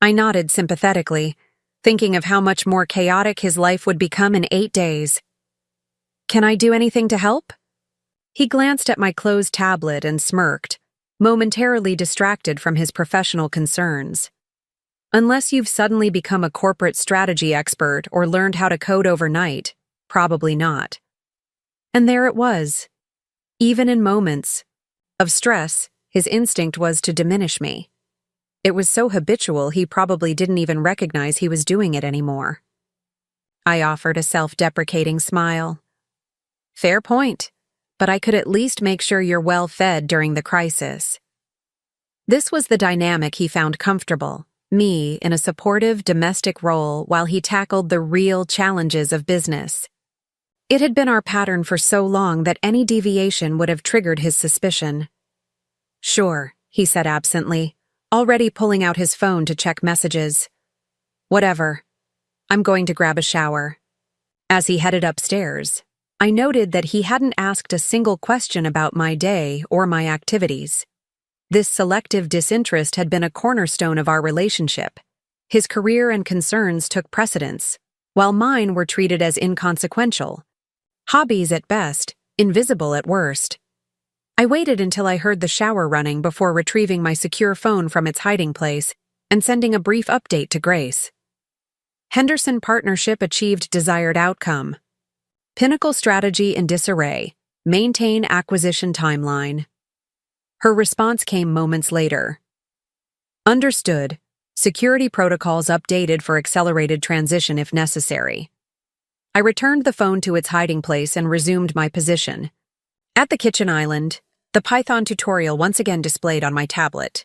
I nodded sympathetically, thinking of how much more chaotic his life would become in 8 days. "Can I do anything to help?" He glanced at my closed tablet and smirked, momentarily distracted from his professional concerns. "Unless you've suddenly become a corporate strategy expert or learned how to code overnight, probably not." And there it was. Even in moments of stress, his instinct was to diminish me. It was so habitual he probably didn't even recognize he was doing it anymore. I offered a self-deprecating smile. "Fair point, but I could at least make sure you're well fed during the crisis." This was the dynamic he found comfortable, me in a supportive domestic role while he tackled the real challenges of business. It had been our pattern for so long that any deviation would have triggered his suspicion. "Sure," he said absently, already pulling out his phone to check messages. "Whatever. I'm going to grab a shower." As he headed upstairs, I noted that he hadn't asked a single question about my day or my activities. This selective disinterest had been a cornerstone of our relationship. His career and concerns took precedence, while mine were treated as inconsequential. Hobbies at best, invisible at worst. I waited until I heard the shower running before retrieving my secure phone from its hiding place and sending a brief update to Grace. Henderson partnership achieved desired outcome. Pinnacle strategy in disarray. Maintain acquisition timeline. Her response came moments later. Understood. Security protocols updated for accelerated transition if necessary. I returned the phone to its hiding place and resumed my position. At the kitchen island, the Python tutorial once again displayed on my tablet.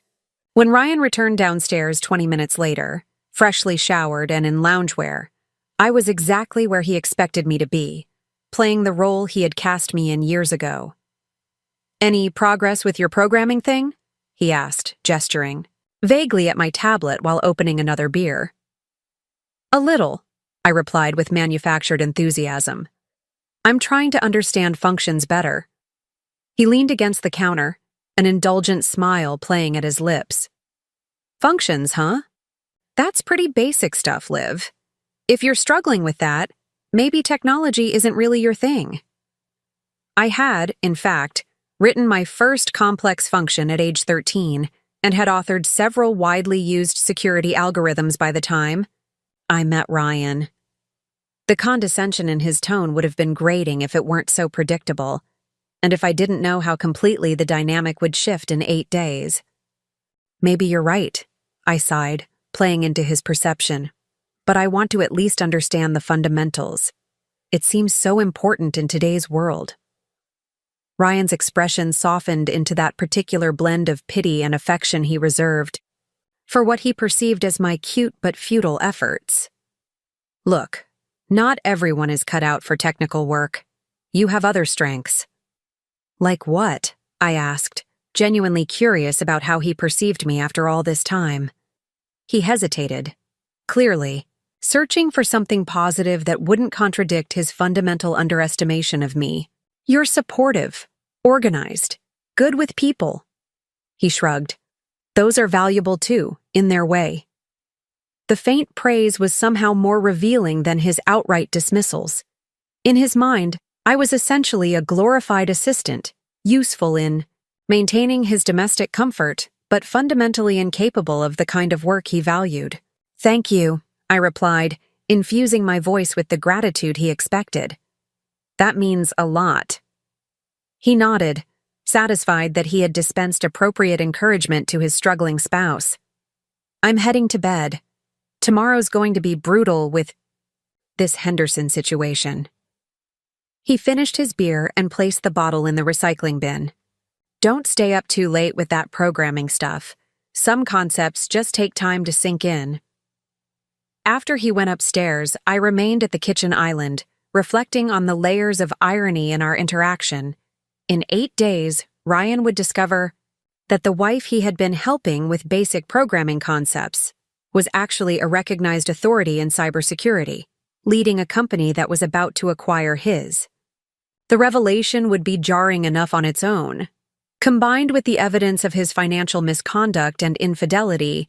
When Ryan returned downstairs 20 minutes later, freshly showered and in loungewear, I was exactly where he expected me to be, playing the role he had cast me in years ago. "Any progress with your programming thing?" he asked, gesturing vaguely at my tablet while opening another beer. "A little," I replied with manufactured enthusiasm. "I'm trying to understand functions better." He leaned against the counter, an indulgent smile playing at his lips. "Functions, huh? That's pretty basic stuff, Liv. If you're struggling with that, maybe technology isn't really your thing." I had, in fact, written my first complex function at age 13 and had authored several widely used security algorithms by the time I met Ryan. The condescension in his tone would have been grating if it weren't so predictable, and if I didn't know how completely the dynamic would shift in 8 days. "Maybe you're right," I sighed, playing into his perception. "But I want to at least understand the fundamentals. It seems so important in today's world." Ryan's expression softened into that particular blend of pity and affection he reserved for what he perceived as my cute but futile efforts. "Look, not everyone is cut out for technical work. You have other strengths." "Like what?" I asked, genuinely curious about how he perceived me after all this time. He hesitated. clearly, searching for something positive that wouldn't contradict his fundamental underestimation of me. "You're supportive, organized, good with people." He shrugged. "Those are valuable too, in their way." The faint praise was somehow more revealing than his outright dismissals. In his mind, I was essentially a glorified assistant, useful in maintaining his domestic comfort, but fundamentally incapable of the kind of work he valued. "Thank you," I replied, infusing my voice with the gratitude he expected. "That means a lot." He nodded, satisfied that he had dispensed appropriate encouragement to his struggling spouse. "I'm heading to bed. Tomorrow's going to be brutal with this Henderson situation." He finished his beer and placed the bottle in the recycling bin. "Don't stay up too late with that programming stuff. Some concepts just take time to sink in." After he went upstairs, I remained at the kitchen island, reflecting on the layers of irony in our interaction. In 8 days, Ryan would discover that the wife he had been helping with basic programming concepts was actually a recognized authority in cybersecurity, leading a company that was about to acquire his. The revelation would be jarring enough on its own. Combined with the evidence of his financial misconduct and infidelity,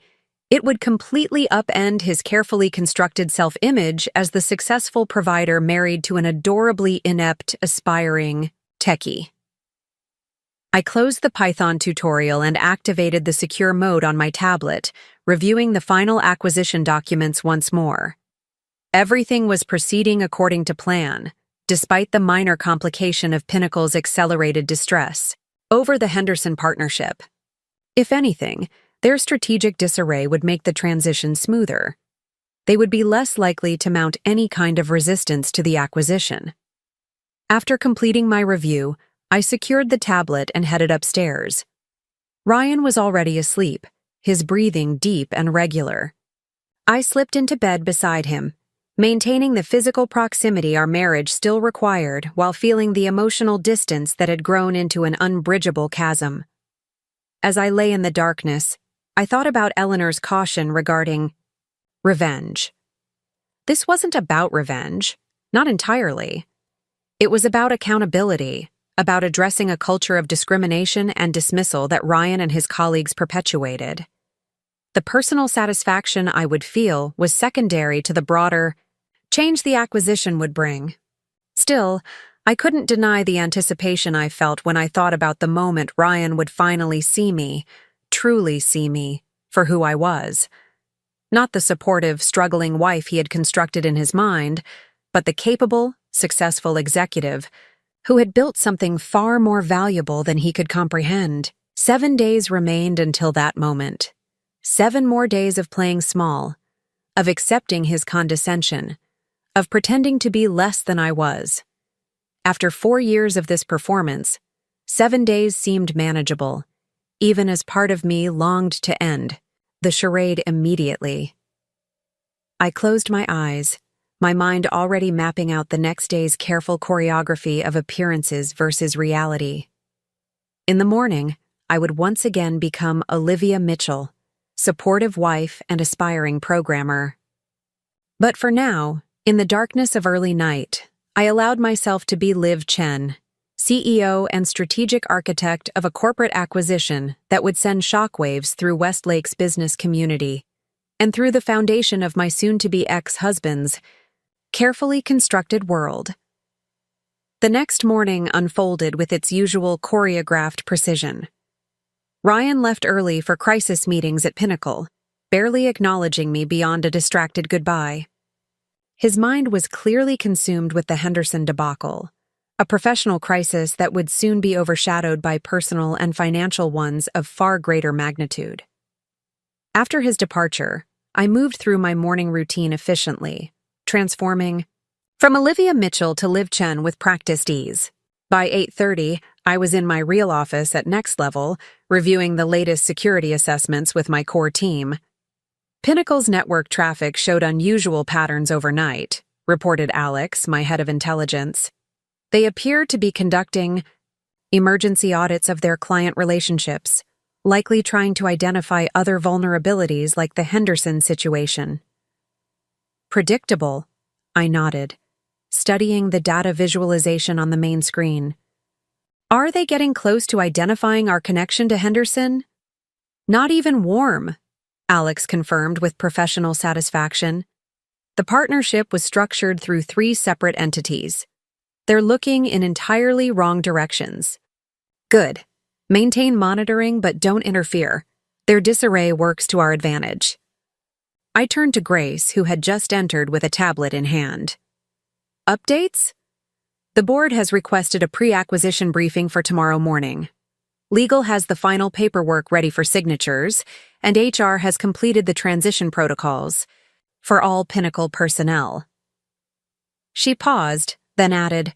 it would completely upend his carefully constructed self-image as the successful provider married to an adorably inept, aspiring techie. I closed the Python tutorial and activated the secure mode on my tablet, reviewing the final acquisition documents once more. Everything was proceeding according to plan, despite the minor complication of Pinnacle's accelerated distress over the Henderson partnership. If anything, their strategic disarray would make the transition smoother. They would be less likely to mount any kind of resistance to the acquisition. After completing my review, I secured the tablet and headed upstairs. Ryan was already asleep, his breathing deep and regular. I slipped into bed beside him, maintaining the physical proximity our marriage still required while feeling the emotional distance that had grown into an unbridgeable chasm. As I lay in the darkness, I thought about Eleanor's caution regarding revenge. This wasn't about revenge, not entirely. It was about accountability, about addressing a culture of discrimination and dismissal that Ryan and his colleagues perpetuated. The personal satisfaction I would feel was secondary to the broader change the acquisition would bring. Still, I couldn't deny the anticipation I felt when I thought about the moment Ryan would finally see me, truly see me, for who I was. Not the supportive, struggling wife he had constructed in his mind, but the capable, successful executive who had built something far more valuable than he could comprehend. 7 days remained until that moment. 7 more days of playing small, of accepting his condescension, of pretending to be less than I was. After 4 years of this performance, 7 days seemed manageable, even as part of me longed to end the charade immediately. I closed my eyes, my mind already mapping out the next day's careful choreography of appearances versus reality. In the morning, I would once again become Olivia Mitchell, supportive wife and aspiring programmer. But for now, in the darkness of early night, I allowed myself to be Liv Chen, CEO and strategic architect of a corporate acquisition that would send shockwaves through Westlake's business community, and through the foundation of my soon-to-be ex-husband's carefully constructed world. The next morning unfolded with its usual choreographed precision. Ryan left early for crisis meetings at Pinnacle, barely acknowledging me beyond a distracted goodbye. His mind was clearly consumed with the Henderson debacle, a professional crisis that would soon be overshadowed by personal and financial ones of far greater magnitude. After his departure, I moved through my morning routine efficiently, transforming from Olivia Mitchell to Liv Chen with practiced ease. By 8:30, I was in my real office at Next Level, reviewing the latest security assessments with my core team. Pinnacle's network traffic showed unusual patterns overnight, reported Alex, my head of intelligence. They appeared to be conducting emergency audits of their client relationships, likely trying to identify other vulnerabilities like the Henderson situation. Predictable, I nodded, studying the data visualization on the main screen. Are they getting close to identifying our connection to Henderson? Not even warm, Alex confirmed with professional satisfaction. The partnership was structured through 3 separate entities. They're looking in entirely wrong directions. Good. Maintain monitoring, but don't interfere. Their disarray works to our advantage. I turned to Grace, who had just entered with a tablet in hand. Updates? The board has requested a pre-acquisition briefing for tomorrow morning. Legal has the final paperwork ready for signatures, and HR has completed the transition protocols for all Pinnacle personnel. She paused, then added,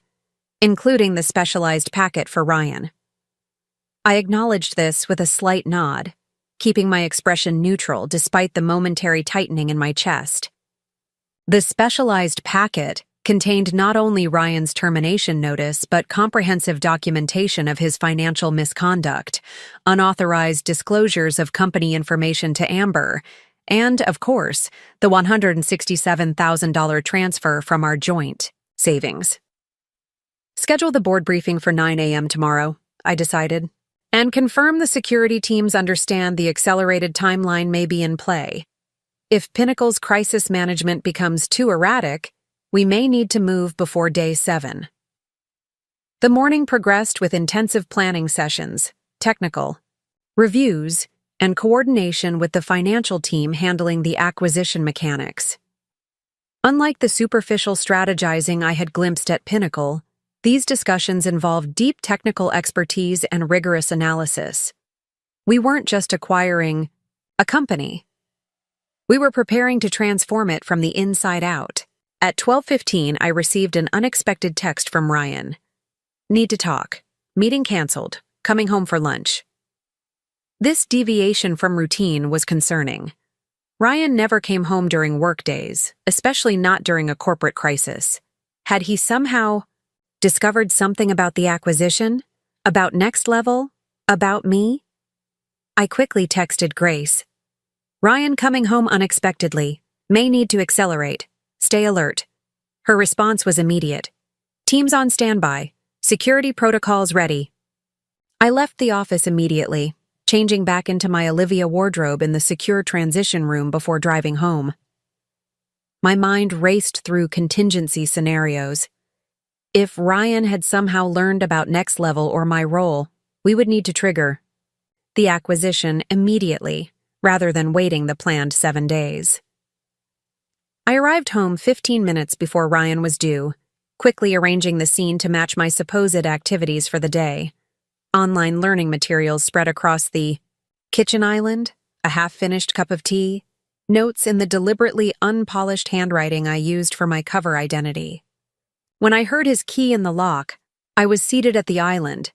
including the specialized packet for Ryan. I acknowledged this with a slight nod, keeping my expression neutral despite the momentary tightening in my chest. The specialized packet contained not only Ryan's termination notice but comprehensive documentation of his financial misconduct, unauthorized disclosures of company information to Amber, and, of course, the $167,000 transfer from our joint savings. Schedule the board briefing for 9 a.m. tomorrow, I decided, and confirm the security teams understand the accelerated timeline may be in play. If Pinnacle's crisis management becomes too erratic, we may need to move before day 7. The morning progressed with intensive planning sessions, technical reviews, and coordination with the financial team handling the acquisition mechanics. Unlike the superficial strategizing I had glimpsed at Pinnacle, these discussions involved deep technical expertise and rigorous analysis. We weren't just acquiring a company. We were preparing to transform it from the inside out. At 12:15, I received an unexpected text from Ryan. Need to talk. Meeting canceled. Coming home for lunch. This deviation from routine was concerning. Ryan never came home during work days, especially not during a corporate crisis. Had he somehow discovered something about the acquisition? About Next Level? About me? I quickly texted Grace. Ryan coming home unexpectedly. May need to accelerate. Stay alert. Her response was immediate. Teams on standby. Security protocols ready. I left the office immediately, changing back into my Olivia wardrobe in the secure transition room before driving home. My mind raced through contingency scenarios. If Ryan had somehow learned about Next Level or my role, we would need to trigger the acquisition immediately, rather than waiting the planned 7 days. I arrived home 15 minutes before Ryan was due, quickly arranging the scene to match my supposed activities for the day. Online learning materials spread across the kitchen island, a half-finished cup of tea, notes in the deliberately unpolished handwriting I used for my cover identity. When I heard his key in the lock, I was seated at the island,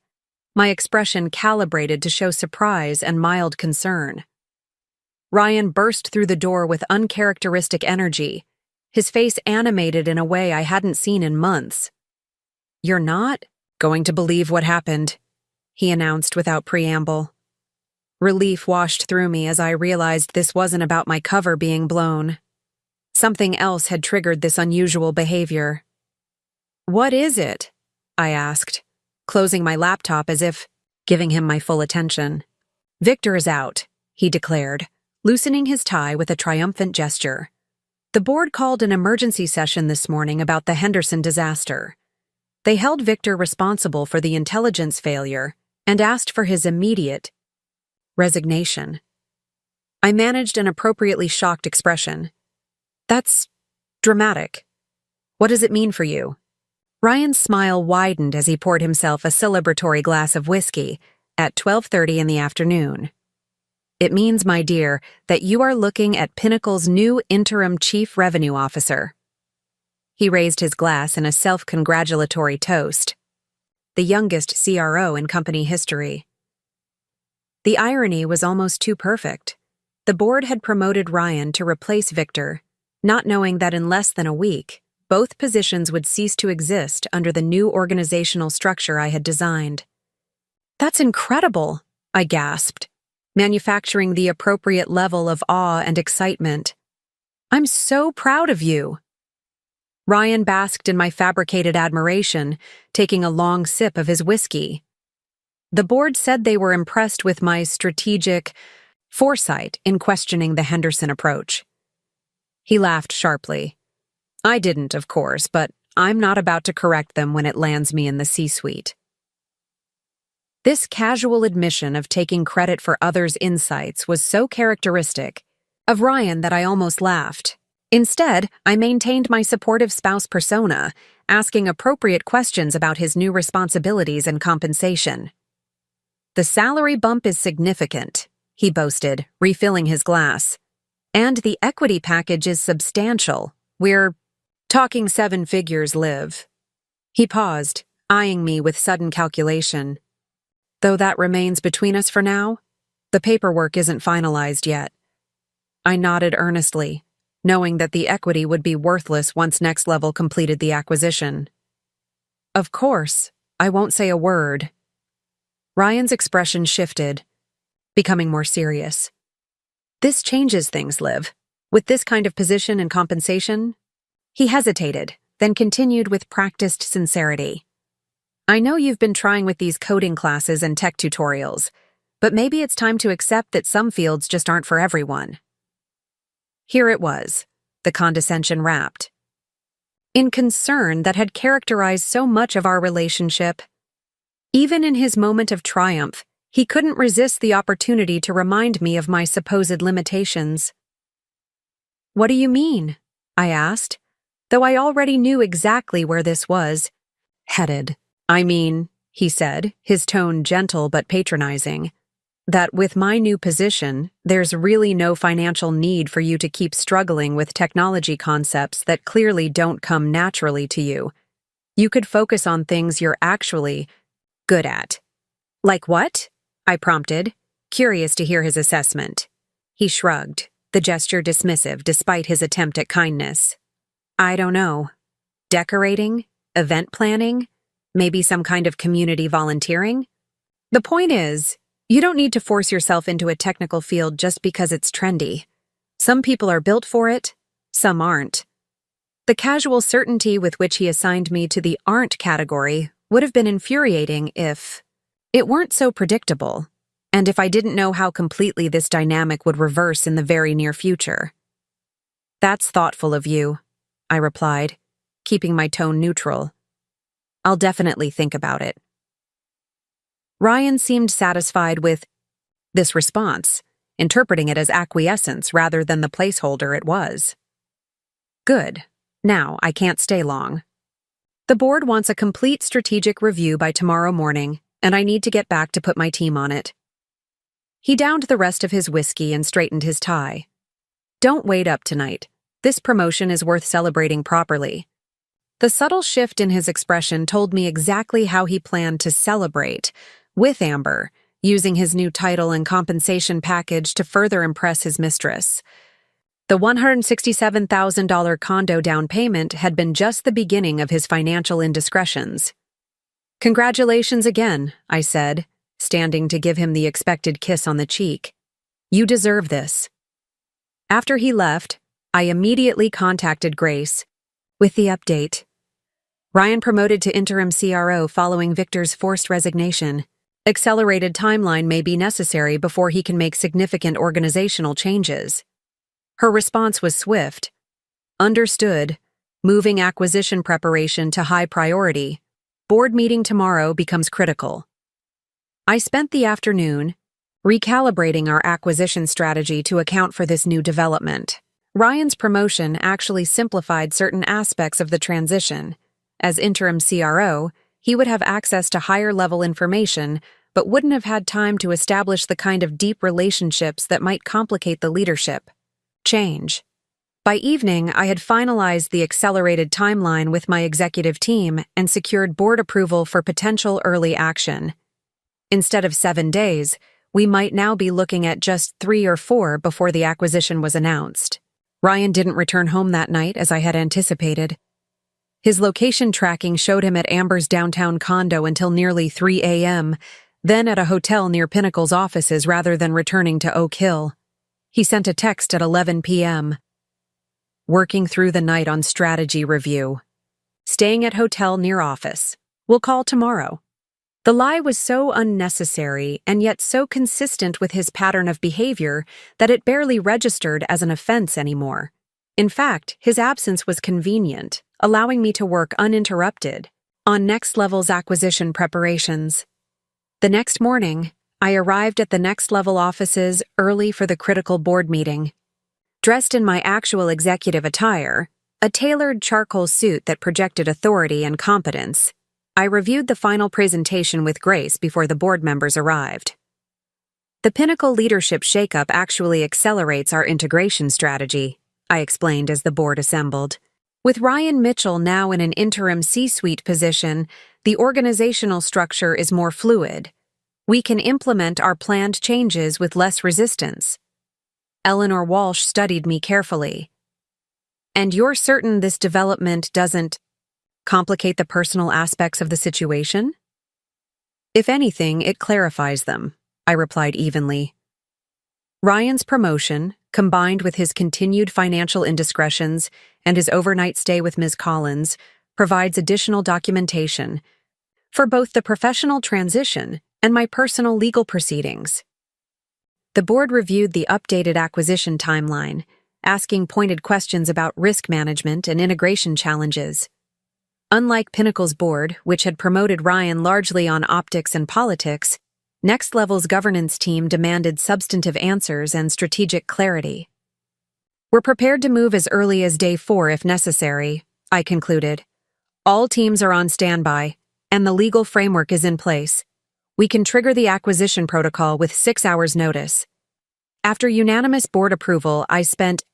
my expression calibrated to show surprise and mild concern. Ryan burst through the door with uncharacteristic energy, his face animated in a way I hadn't seen in months. You're not going to believe what happened, he announced without preamble. Relief washed through me as I realized this wasn't about my cover being blown. Something else had triggered this unusual behavior. What is it? I asked, closing my laptop as if giving him my full attention. Victor is out, he declared, loosening his tie with a triumphant gesture. The board called an emergency session this morning about the Henderson disaster. They held Victor responsible for the intelligence failure and asked for his immediate resignation. I managed an appropriately shocked expression. That's dramatic. What does it mean for you? Ryan's smile widened as he poured himself a celebratory glass of whiskey at 12:30 in the afternoon. It means, my dear, that you are looking at Pinnacle's new interim chief revenue officer. He raised his glass in a self-congratulatory toast. The youngest CRO in company history. The irony was almost too perfect. The board had promoted Ryan to replace Victor, not knowing that in less than a week, both positions would cease to exist under the new organizational structure I had designed. That's incredible, I gasped, manufacturing the appropriate level of awe and excitement. I'm so proud of you. Ryan basked in my fabricated admiration, taking a long sip of his whiskey. The board said they were impressed with my strategic foresight in questioning the Henderson approach. He laughed sharply. I didn't, of course, but I'm not about to correct them when it lands me in the C-suite. This casual admission of taking credit for others' insights was so characteristic of Ryan that I almost laughed. Instead, I maintained my supportive spouse persona, asking appropriate questions about his new responsibilities and compensation. The salary bump is significant, he boasted, refilling his glass. And the equity package is substantial. We're talking 7 figures, Liv. He paused, eyeing me with sudden calculation. Though that remains between us for now, the paperwork isn't finalized yet. I nodded earnestly, knowing that the equity would be worthless once Next Level completed the acquisition. Of course, I won't say a word. Ryan's expression shifted, becoming more serious. This changes things, Liv. With this kind of position and compensation? He hesitated, then continued with practiced sincerity. I know you've been trying with these coding classes and tech tutorials, but maybe it's time to accept that some fields just aren't for everyone. Here it was, the condescension wrapped. In concern that had characterized so much of our relationship, even in his moment of triumph, he couldn't resist the opportunity to remind me of my supposed limitations. What do you mean? I asked, though I already knew exactly where this was headed. I mean, he said, his tone gentle but patronizing, that with my new position, there's really no financial need for you to keep struggling with technology concepts that clearly don't come naturally to you. You could focus on things you're actually good at. Like what? I prompted, curious to hear his assessment. He shrugged, the gesture dismissive despite his attempt at kindness. I don't know. Decorating? Event planning? Maybe some kind of community volunteering? The point is, you don't need to force yourself into a technical field just because it's trendy. Some people are built for it, some aren't. The casual certainty with which he assigned me to the aren't category would have been infuriating if it weren't so predictable, and if I didn't know how completely this dynamic would reverse in the very near future. That's thoughtful of you, I replied, keeping my tone neutral. I'll definitely think about it. Ryan seemed satisfied with this response, interpreting it as acquiescence rather than the placeholder it was. Good. Now I can't stay long. The board wants a complete strategic review by tomorrow morning, and I need to get back to put my team on it. He downed the rest of his whiskey and straightened his tie. Don't wait up tonight. This promotion is worth celebrating properly. The subtle shift in his expression told me exactly how he planned to celebrate, with Amber, using his new title and compensation package to further impress his mistress. The $167,000 condo down payment had been just the beginning of his financial indiscretions. Congratulations again, I said, standing to give him the expected kiss on the cheek. You deserve this. After he left, I immediately contacted Grace with the update. Ryan promoted to interim CRO following Victor's forced resignation. Accelerated timeline may be necessary before he can make significant organizational changes. Her response was swift. Understood. Moving acquisition preparation to high priority. Board meeting tomorrow becomes critical. I spent the afternoon recalibrating our acquisition strategy to account for this new development. Ryan's promotion actually simplified certain aspects of the transition. As interim CRO, he would have access to higher-level information, but wouldn't have had time to establish the kind of deep relationships that might complicate the leadership change. By evening, I had finalized the accelerated timeline with my executive team and secured board approval for potential early action. Instead of 7 days, we might now be looking at just 3 or 4 before the acquisition was announced. Ryan didn't return home that night as I had anticipated. His location tracking showed him at Amber's downtown condo until nearly 3 a.m., then at a hotel near Pinnacle's offices rather than returning to Oak Hill. He sent a text at 11 p.m. Working through the night on strategy review. Staying at hotel near office. We'll call tomorrow. The lie was so unnecessary and yet so consistent with his pattern of behavior that it barely registered as an offense anymore. In fact, his absence was convenient, allowing me to work uninterrupted on Next Level's acquisition preparations. The next morning, I arrived at the Next Level offices early for the critical board meeting. Dressed in my actual executive attire, a tailored charcoal suit that projected authority and competence, I reviewed the final presentation with Grace before the board members arrived. The Pinnacle leadership shakeup actually accelerates our integration strategy, I explained as the board assembled. With Ryan Mitchell now in an interim C-suite position, the organizational structure is more fluid. We can implement our planned changes with less resistance. Eleanor Walsh studied me carefully. And you're certain this development doesn't complicate the personal aspects of the situation? If anything, it clarifies them, I replied evenly. Ryan's promotion, combined with his continued financial indiscretions and his overnight stay with Ms. Collins, provides additional documentation for both the professional transition and my personal legal proceedings. The board reviewed the updated acquisition timeline, asking pointed questions about risk management and integration challenges. Unlike Pinnacle's board, which had promoted Ryan largely on optics and politics, Next Level's governance team demanded substantive answers and strategic clarity. We're prepared to move as early as day 4 if necessary, I concluded. All teams are on standby, and the legal framework is in place. We can trigger the acquisition protocol with 6 hours' notice. After unanimous board approval, I spent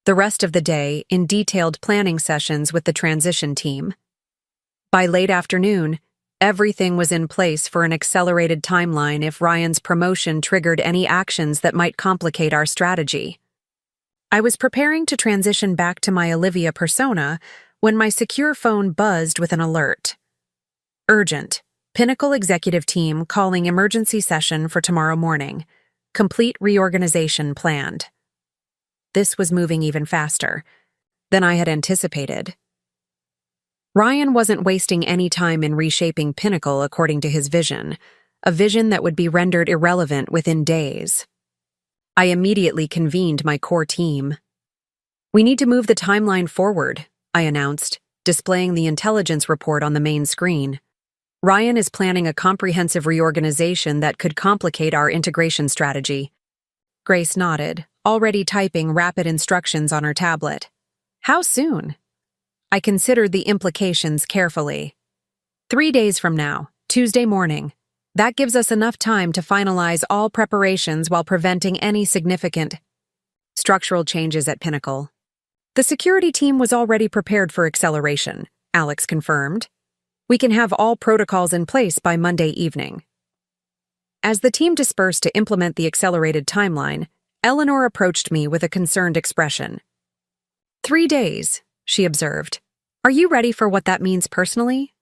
the rest of the day in detailed planning sessions with the transition team. By late afternoon, everything was in place for an accelerated timeline if Ryan's promotion triggered any actions that might complicate our strategy. I was preparing to transition back to my Olivia persona when my secure phone buzzed with an alert. Urgent. Pinnacle executive team calling emergency session for tomorrow morning. Complete reorganization planned. This was moving even faster than I had anticipated. Ryan wasn't wasting any time in reshaping Pinnacle according to his vision, a vision that would be rendered irrelevant within days. I immediately convened my core team. We need to move the timeline forward, I announced, displaying the intelligence report on the main screen. Ryan is planning a comprehensive reorganization that could complicate our integration strategy. Grace nodded, already typing rapid instructions on her tablet. How soon? I considered the implications carefully. 3 days from now, Tuesday morning. That gives us enough time to finalize all preparations while preventing any significant structural changes at Pinnacle. The security team was already prepared for acceleration, Alex confirmed. We can have all protocols in place by Monday evening. As the team dispersed to implement the accelerated timeline, Eleanor approached me with a concerned expression. 3 days, she observed. Are you ready for what that means personally?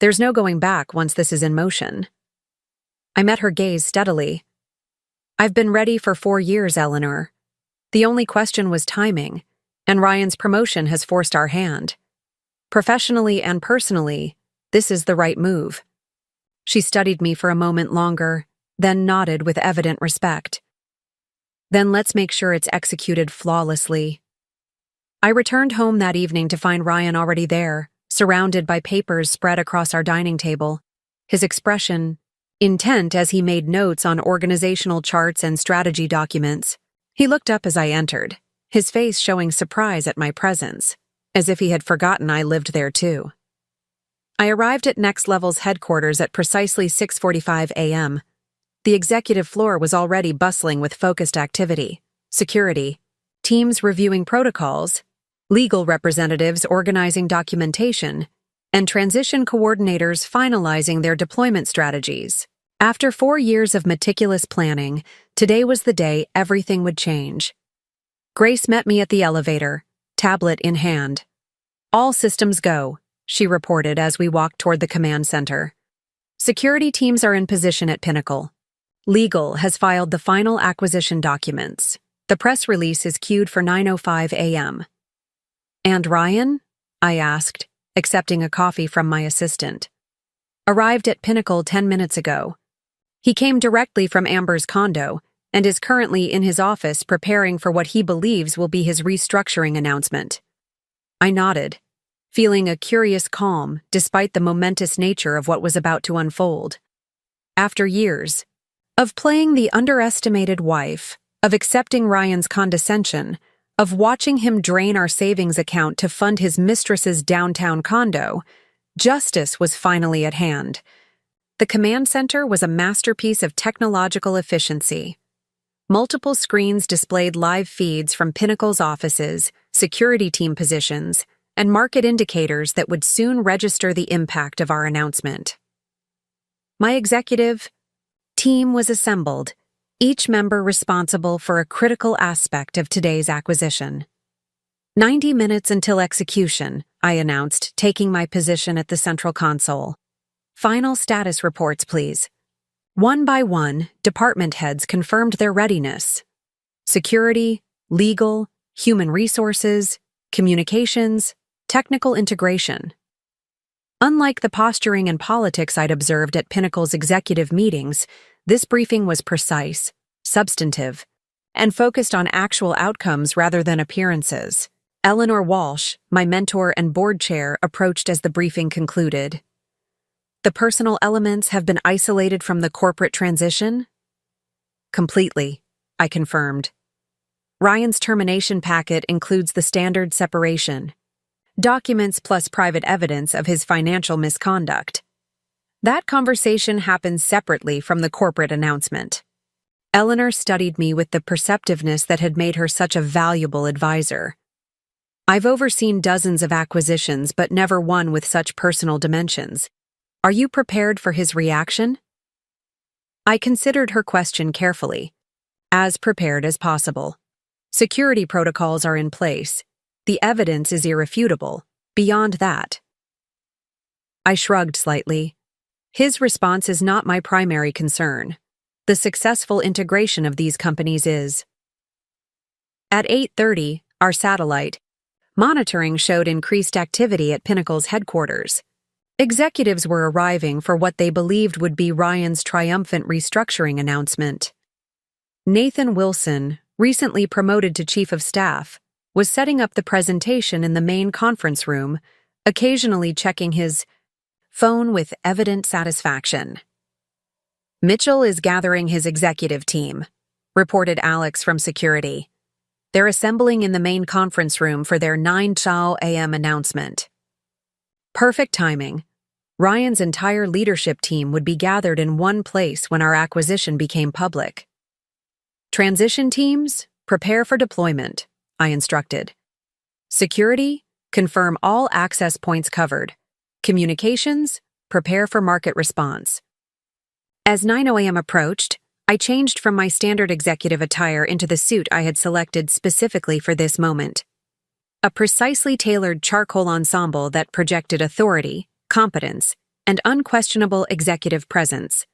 There's no going back once this is in motion. I met her gaze steadily. I've been ready for 4 years, Eleanor. The only question was timing, and Ryan's promotion has forced our hand. Professionally and personally, this is the right move. She studied me for a moment longer, then nodded with evident respect. Then let's make sure it's executed flawlessly. I returned home that evening to find Ryan already there, surrounded by papers spread across our dining table, his expression intent as he made notes on organizational charts and strategy documents. He looked up as I entered, his face showing surprise at my presence, as if he had forgotten I lived there too. I arrived at Next Level's headquarters at precisely 6:45 a.m. The executive floor was already bustling with focused activity, security, teams reviewing protocols, legal representatives organizing documentation, and transition coordinators finalizing their deployment strategies. After 4 years of meticulous planning, today was the day everything would change. Grace met me at the elevator, tablet in hand. All systems go, she reported as we walked toward the command center. Security teams are in position at Pinnacle. Legal has filed the final acquisition documents. The press release is queued for 9:05 a.m. "And Ryan?" I asked, accepting a coffee from my assistant. "Arrived at Pinnacle 10 minutes ago. He came directly from Amber's condo and is currently in his office preparing for what he believes will be his restructuring announcement." I nodded, feeling a curious calm despite the momentous nature of what was about to unfold. After years of playing the underestimated wife, of accepting Ryan's condescension, of watching him drain our savings account to fund his mistress's downtown condo, justice was finally at hand. The command center was a masterpiece of technological efficiency. Multiple screens displayed live feeds from Pinnacle's offices, security team positions, and market indicators that would soon register the impact of our announcement. My executive team was assembled, each member responsible for a critical aspect of today's acquisition. 90 minutes until execution, I announced, taking my position at the central console. "Final status reports, please." One by one, department heads confirmed their readiness. Security, legal, human resources, communications, technical integration. Unlike the posturing and politics I'd observed at Pinnacle's executive meetings, this briefing was precise, substantive, and focused on actual outcomes rather than appearances. Eleanor Walsh, my mentor and board chair, approached as the briefing concluded. "The personal elements have been isolated from the corporate transition?" "Completely," I confirmed. "Ryan's termination packet includes the standard separation. Documents plus private evidence of his financial misconduct. That conversation happens separately from the corporate announcement." Eleanor studied me with the perceptiveness that had made her such a valuable advisor. "I've overseen dozens of acquisitions, but never one with such personal dimensions. Are you prepared for his reaction?" I considered her question carefully. As prepared as possible. Security protocols are in place. The evidence is irrefutable. Beyond that. I shrugged slightly. His response is not my primary concern. The successful integration of these companies is. At 8:30, our satellite monitoring showed increased activity at Pinnacle's headquarters. Executives were arriving for what they believed would be Ryan's triumphant restructuring announcement. Nathan Wilson, recently promoted to Chief of Staff, was setting up the presentation in the main conference room, occasionally checking his phone with evident satisfaction. "Mitchell is gathering his executive team," reported Alex from security. "They're assembling in the main conference room for their 9 a.m. announcement." Perfect timing. Ryan's entire leadership team would be gathered in one place when our acquisition became public. "Transition teams, prepare for deployment," I instructed. "Security, confirm all access points covered. Communications, prepare for market response." As 9 a.m. approached, I changed from my standard executive attire into the suit I had selected specifically for this moment. A precisely tailored charcoal ensemble that projected authority, competence, and unquestionable executive presence.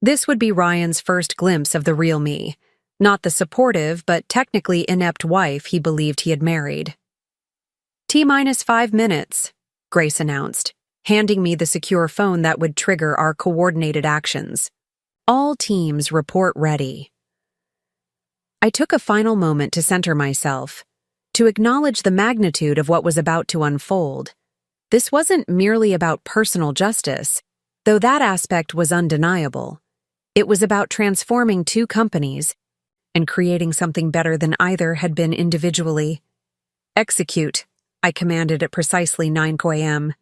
This would be Ryan's first glimpse of the real me, not the supportive but technically inept wife he believed he had married. "T-minus 5 minutes, Grace announced, handing me the secure phone that would trigger our coordinated actions. "All teams report ready." I took a final moment to center myself, to acknowledge the magnitude of what was about to unfold. This wasn't merely about personal justice, though that aspect was undeniable. It was about transforming two companies and creating something better than either had been individually. "Execute," I commanded at precisely 9 a.m.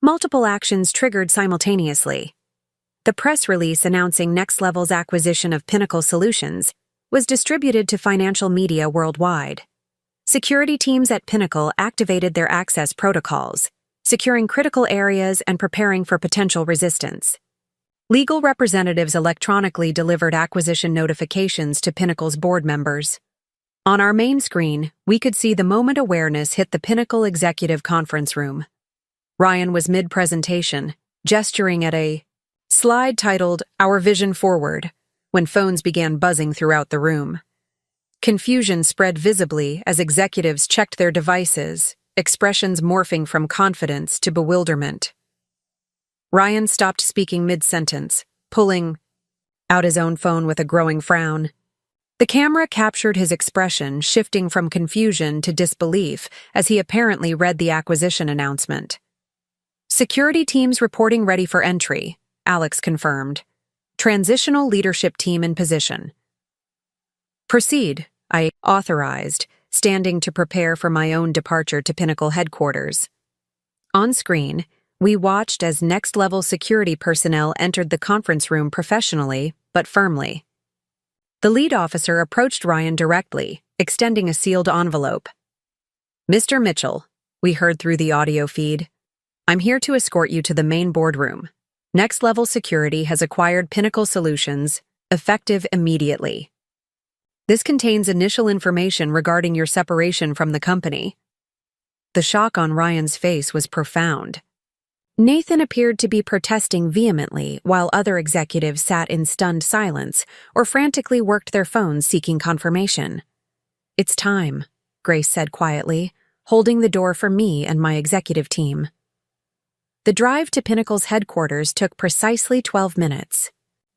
Multiple actions triggered simultaneously. The press release announcing Next Level's acquisition of Pinnacle Solutions was distributed to financial media worldwide. Security teams at Pinnacle activated their access protocols, securing critical areas and preparing for potential resistance. Legal representatives electronically delivered acquisition notifications to Pinnacle's board members. On our main screen, we could see the moment awareness hit the Pinnacle executive conference room. Ryan was mid-presentation, gesturing at a slide titled "Our Vision Forward," when phones began buzzing throughout the room. Confusion spread visibly as executives checked their devices, expressions morphing from confidence to bewilderment. Ryan stopped speaking mid-sentence, pulling out his own phone with a growing frown. The camera captured his expression, shifting from confusion to disbelief as he apparently read the acquisition announcement. "Security teams reporting ready for entry," Alex confirmed. "Transitional leadership team in position." "Proceed," I authorized, standing to prepare for my own departure to Pinnacle headquarters. On screen, we watched as next-level security personnel entered the conference room professionally, but firmly. The lead officer approached Ryan directly, extending a sealed envelope. "Mr. Mitchell," we heard through the audio feed, "I'm here to escort you to the main boardroom. Next Level Security has acquired Pinnacle Solutions, effective immediately. This contains initial information regarding your separation from the company." The shock on Ryan's face was profound. Nathan appeared to be protesting vehemently while other executives sat in stunned silence or frantically worked their phones seeking confirmation. "It's time," Grace said quietly, holding the door for me and my executive team. The drive to Pinnacle's headquarters took precisely 12 minutes.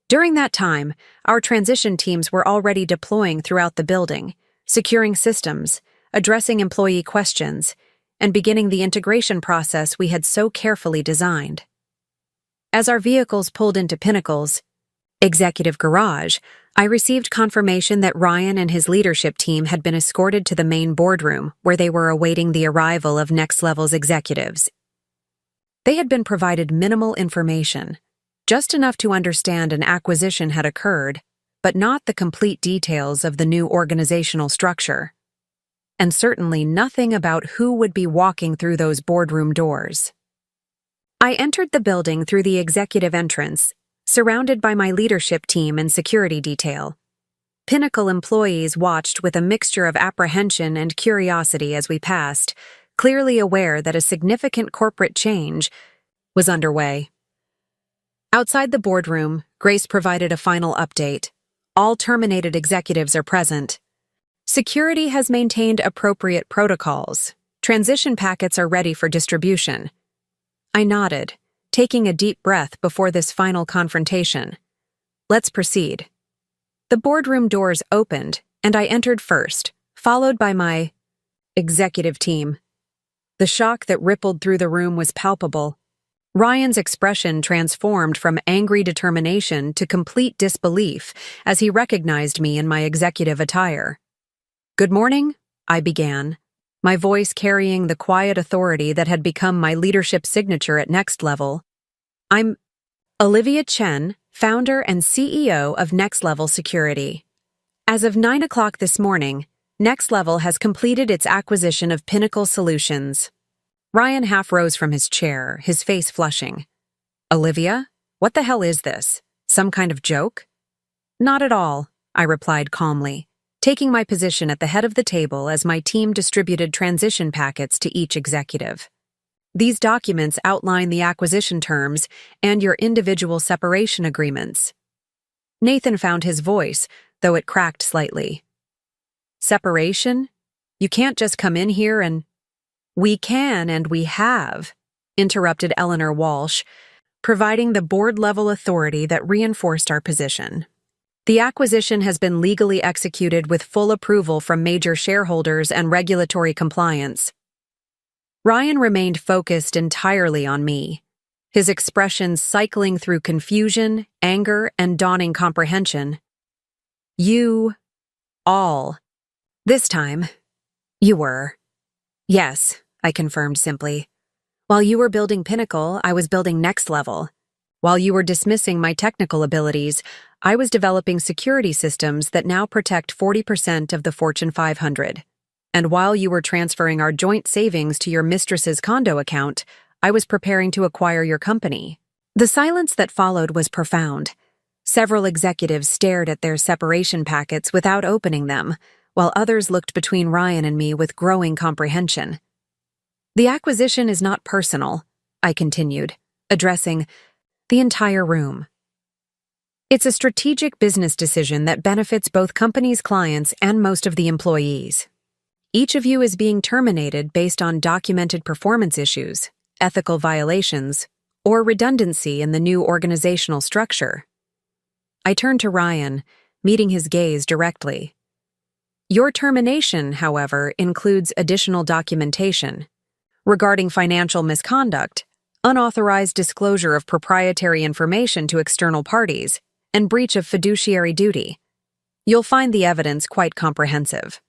During that time, our transition teams were already deploying throughout the building, securing systems, addressing employee questions, and beginning the integration process we had so carefully designed. As our vehicles pulled into Pinnacle's executive garage, I received confirmation that Ryan and his leadership team had been escorted to the main boardroom where they were awaiting the arrival of Next Level's executives. They had been provided minimal information, just enough to understand an acquisition had occurred, but not the complete details of the new organizational structure. And certainly nothing about who would be walking through those boardroom doors. I entered the building through the executive entrance, surrounded by my leadership team and security detail. Pinnacle employees watched with a mixture of apprehension and curiosity as we passed, clearly aware that a significant corporate change was underway. Outside the boardroom, Grace provided a final update. "All terminated executives are present. Security has maintained appropriate protocols. Transition packets are ready for distribution." I nodded, taking a deep breath before this final confrontation. "Let's proceed." The boardroom doors opened, and I entered first, followed by my executive team. The shock that rippled through the room was palpable. Ryan's expression transformed from angry determination to complete disbelief as he recognized me in my executive attire. "Good morning," I began, my voice carrying the quiet authority that had become my leadership signature at Next Level. "I'm Olivia Chen, founder and CEO of Next Level Security. As of 9 o'clock this morning, Next Level has completed its acquisition of Pinnacle Solutions." Ryan half rose from his chair, his face flushing. "Olivia, what the hell is this? Some kind of joke?" "Not at all," I replied calmly, taking my position at the head of the table as my team distributed transition packets to each executive. "These documents outline the acquisition terms and your individual separation agreements." Nathan found his voice, though it cracked slightly. "Separation? You can't just come in here and—" "We can and we have," interrupted Eleanor Walsh, providing the board-level authority that reinforced our position. "The acquisition has been legally executed with full approval from major shareholders and regulatory compliance." Ryan remained focused entirely on me, his expressions cycling through confusion, anger, and dawning comprehension. "You all. This time, you were." "Yes," I confirmed simply. "While you were building Pinnacle, I was building Next Level. While you were dismissing my technical abilities, I was developing security systems that now protect 40% of the Fortune 500. And while you were transferring our joint savings to your Mistress's condo account, I was preparing to acquire your company." The silence that followed was profound. Several executives stared at their separation packets without opening them, while others looked between Ryan and me with growing comprehension. "The acquisition is not personal," I continued, addressing the entire room. It's a strategic business decision that benefits both companies' clients and most of the employees. Each of you is being terminated based on documented performance issues, ethical violations, or redundancy in the new organizational structure. I turned to Ryan, meeting his gaze directly. Your termination, however, includes additional documentation regarding financial misconduct, unauthorized disclosure of proprietary information to external parties, and breach of fiduciary duty. You'll find the evidence quite comprehensive.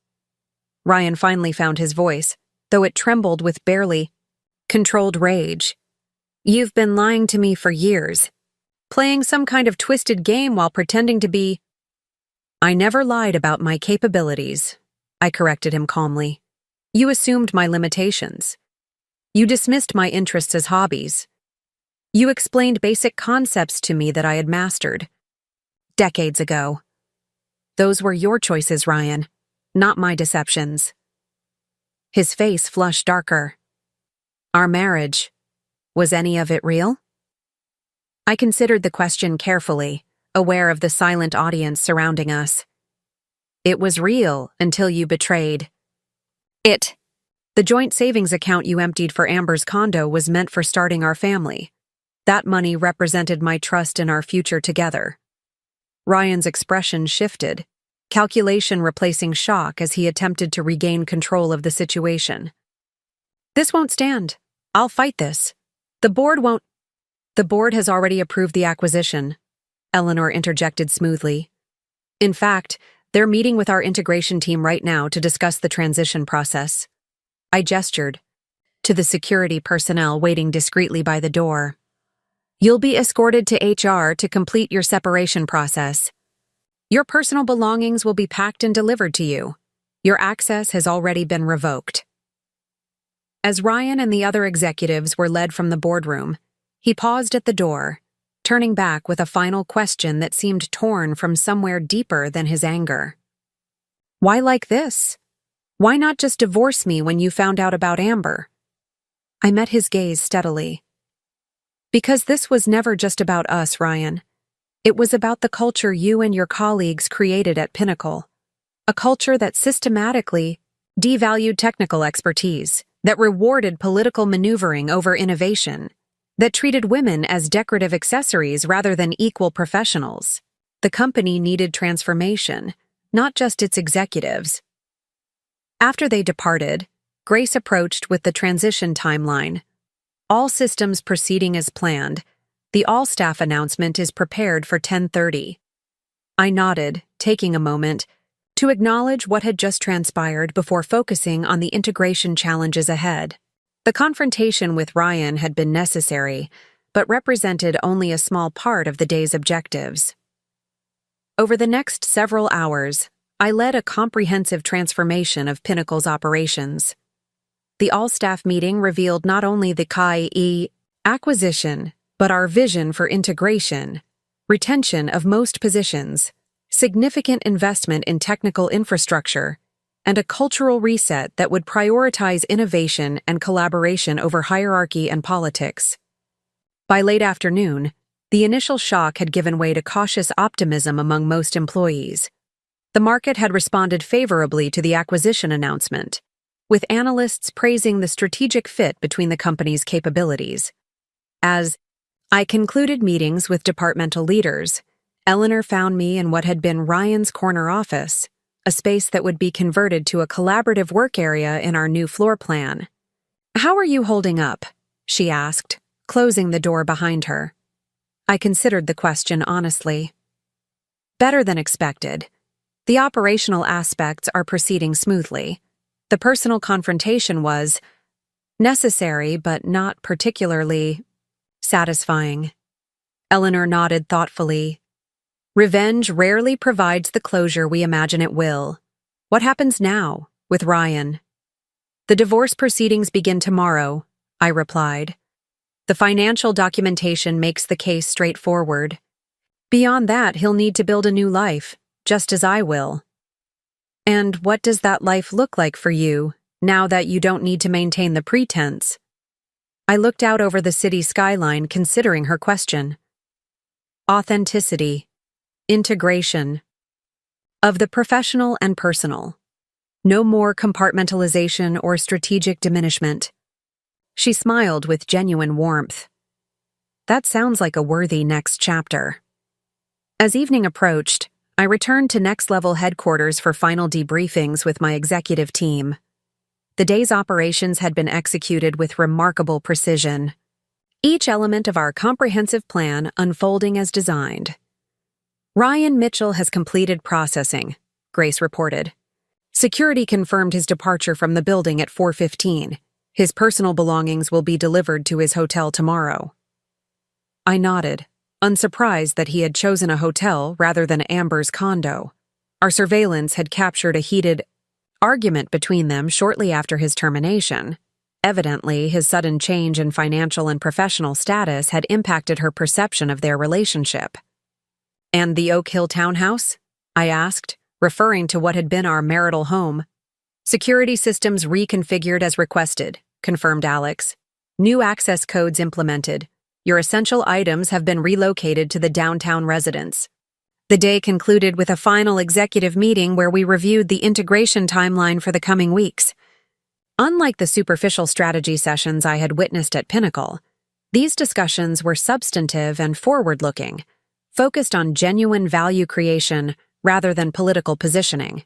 Ryan finally found his voice, though it trembled with barely controlled rage. You've been lying to me for years, playing some kind of twisted game while pretending to be— I never lied about my capabilities, I corrected him calmly. You assumed my limitations. You dismissed my interests as hobbies. You explained basic concepts to me that I had mastered decades ago. Those were your choices, Ryan, not my deceptions. His face flushed darker. Our marriage, was any of it real? I considered the question carefully, aware of the silent audience surrounding us. It was real until you betrayed it. The joint savings account you emptied for Amber's condo was meant for starting our family. That money represented my trust in our future together. Ryan's expression shifted, calculation replacing shock as he attempted to regain control of the situation. This won't stand. I'll fight this. The board won't— The board has already approved the acquisition, Eleanor interjected smoothly. In fact, they're meeting with our integration team right now to discuss the transition process. I gestured to the security personnel waiting discreetly by the door. You'll be escorted to HR to complete your separation process. Your personal belongings will be packed and delivered to you. Your access has already been revoked. As Ryan and the other executives were led from the boardroom, he paused at the door, turning back with a final question that seemed torn from somewhere deeper than his anger. Why like this? Why not just divorce me when you found out about Amber? I met his gaze steadily. Because this was never just about us, Ryan. It was about the culture you and your colleagues created at Pinnacle. A culture that systematically devalued technical expertise, that rewarded political maneuvering over innovation, that treated women as decorative accessories rather than equal professionals. The company needed transformation, not just its executives. After they departed, Grace approached with the transition timeline. All systems proceeding as planned. The all-staff announcement is prepared for 10:30. I nodded, taking a moment, to acknowledge what had just transpired before focusing on the integration challenges ahead. The confrontation with Ryan had been necessary, but represented only a small part of the day's objectives. Over the next several hours, I led a comprehensive transformation of Pinnacle's operations. The all-staff meeting revealed not only the KAI acquisition, but our vision for integration, retention of most positions, significant investment in technical infrastructure, and a cultural reset that would prioritize innovation and collaboration over hierarchy and politics. By late afternoon, the initial shock had given way to cautious optimism among most employees. The market had responded favorably to the acquisition announcement, with analysts praising the strategic fit between the company's capabilities. As I concluded meetings with departmental leaders, Eleanor found me in what had been Ryan's corner office, a space that would be converted to a collaborative work area in our new floor plan. "How are you holding up?" she asked, closing the door behind her. I considered the question honestly. Better than expected. The operational aspects are proceeding smoothly. The personal confrontation was necessary but not particularly satisfying. Eleanor nodded thoughtfully. Revenge rarely provides the closure we imagine it will. What happens now, with Ryan? The divorce proceedings begin tomorrow, I replied. The financial documentation makes the case straightforward. Beyond that, he'll need to build a new life, just as I will. And what does that life look like for you, now that you don't need to maintain the pretense? I looked out over the city skyline, considering her question. Authenticity, Integration. Of the professional and personal. No more compartmentalization or strategic diminishment. She smiled with genuine warmth. That sounds like a worthy next chapter. As evening approached, I returned to Next Level headquarters for final debriefings with my executive team. The day's operations had been executed with remarkable precision, each element of our comprehensive plan unfolding as designed. Ryan Mitchell has completed processing, Grace reported. Security confirmed his departure from the building at 4:15. His personal belongings will be delivered to his hotel tomorrow. I nodded, unsurprised that he had chosen a hotel rather than Amber's condo. Our surveillance had captured a heated argument between them shortly after his termination. Evidently, his sudden change in financial and professional status had impacted her perception of their relationship. And the Oak Hill townhouse? I asked, referring to what had been our marital home. Security systems reconfigured as requested, confirmed Alex. New access codes implemented. Your essential items have been relocated to the downtown residence. The day concluded with a final executive meeting where we reviewed the integration timeline for the coming weeks. Unlike the superficial strategy sessions I had witnessed at Pinnacle, these discussions were substantive and forward-looking, focused on genuine value creation rather than political positioning.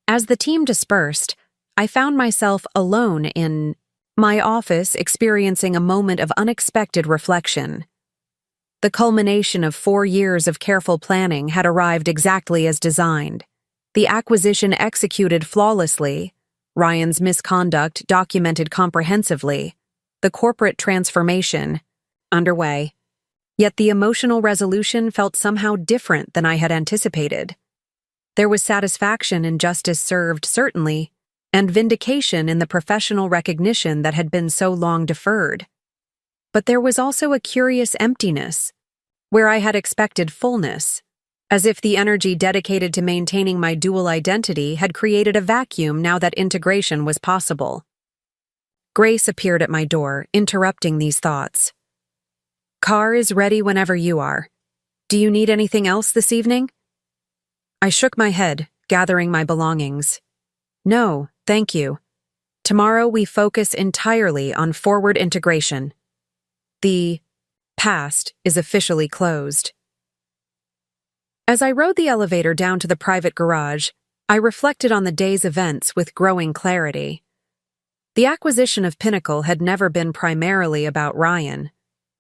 As the team dispersed, I found myself alone in my office experiencing a moment of unexpected reflection. The culmination of 4 years of careful planning had arrived exactly as designed. The acquisition executed flawlessly, Ryan's misconduct documented comprehensively, the corporate transformation underway. Yet the emotional resolution felt somehow different than I had anticipated. There was satisfaction in justice served, certainly, and vindication in the professional recognition that had been so long deferred. But there was also a curious emptiness, where I had expected fullness, as if the energy dedicated to maintaining my dual identity had created a vacuum now that integration was possible. Grace appeared at my door, interrupting these thoughts. Car is ready whenever you are. Do you need anything else this evening? I shook my head, gathering my belongings. No, thank you. Tomorrow we focus entirely on forward integration. The past is officially closed. As I rode the elevator down to the private garage, I reflected on the day's events with growing clarity. The acquisition of Pinnacle had never been primarily about Ryan.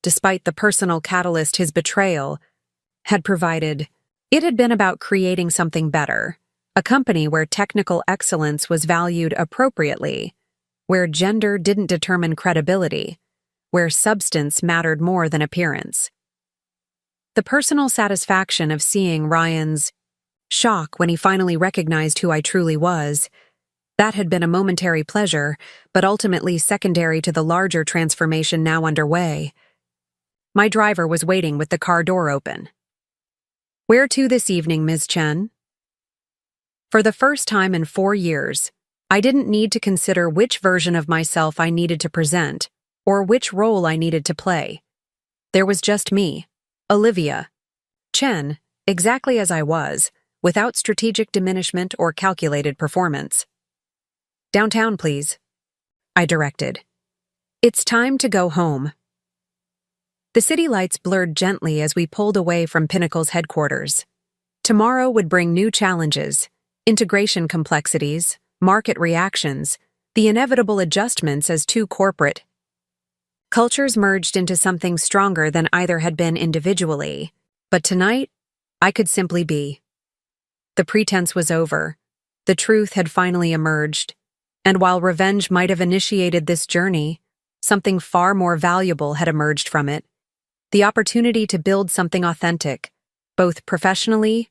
Despite the personal catalyst his betrayal had provided, it had been about creating something better, a company where technical excellence was valued appropriately, where gender didn't determine credibility, where substance mattered more than appearance. The personal satisfaction of seeing Ryan's shock when he finally recognized who I truly was, that had been a momentary pleasure, but ultimately secondary to the larger transformation now underway. My driver was waiting with the car door open. Where to this evening, Ms. Chen? For the first time in 4 years, I didn't need to consider which version of myself I needed to present, or which role I needed to play. There was just me, Olivia Chen, exactly as I was, without strategic diminishment or calculated performance. Downtown, please, I directed. It's time to go home. The city lights blurred gently as we pulled away from Pinnacle's headquarters. Tomorrow would bring new challenges, integration complexities, market reactions, the inevitable adjustments as two corporate cultures merged into something stronger than either had been individually. But tonight, I could simply be. The pretense was over. The truth had finally emerged. And while revenge might have initiated this journey, something far more valuable had emerged from it. The opportunity to build something authentic, both professionally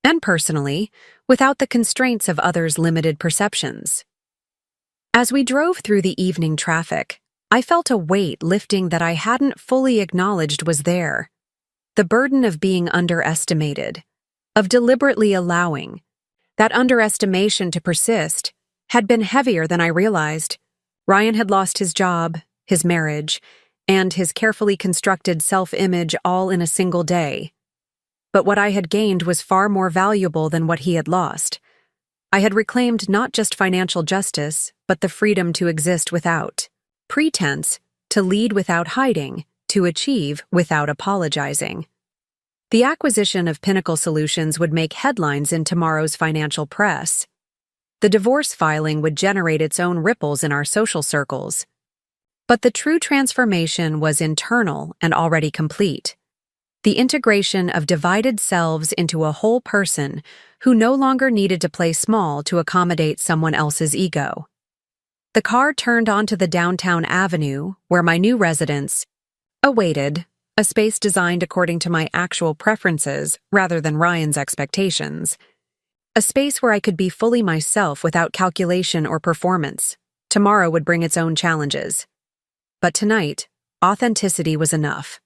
and personally, without the constraints of others' limited perceptions. As we drove through the evening traffic, I felt a weight lifting that I hadn't fully acknowledged was there. The burden of being underestimated, of deliberately allowing that underestimation to persist, had been heavier than I realized. Ryan had lost his job, his marriage, and his carefully constructed self-image all in a single day. but what I had gained was far more valuable than what he had lost. I had reclaimed not just financial justice, but the freedom to exist without pretense, to lead without hiding, to achieve without apologizing. The acquisition of Pinnacle Solutions would make headlines in tomorrow's financial press. The divorce filing would generate its own ripples in our social circles. But the true transformation was internal and already complete. The integration of divided selves into a whole person who no longer needed to play small to accommodate someone else's ego. The car turned onto the downtown avenue where my new residence awaited, a space designed according to my actual preferences rather than Ryan's expectations. A space where I could be fully myself without calculation or performance. Tomorrow would bring its own challenges. But tonight, authenticity was enough.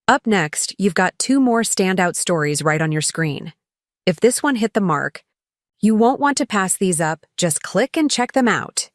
Up next, you've got 2 more standout stories right on your screen. If this one hit the mark, you won't want to pass these up, just click and check them out.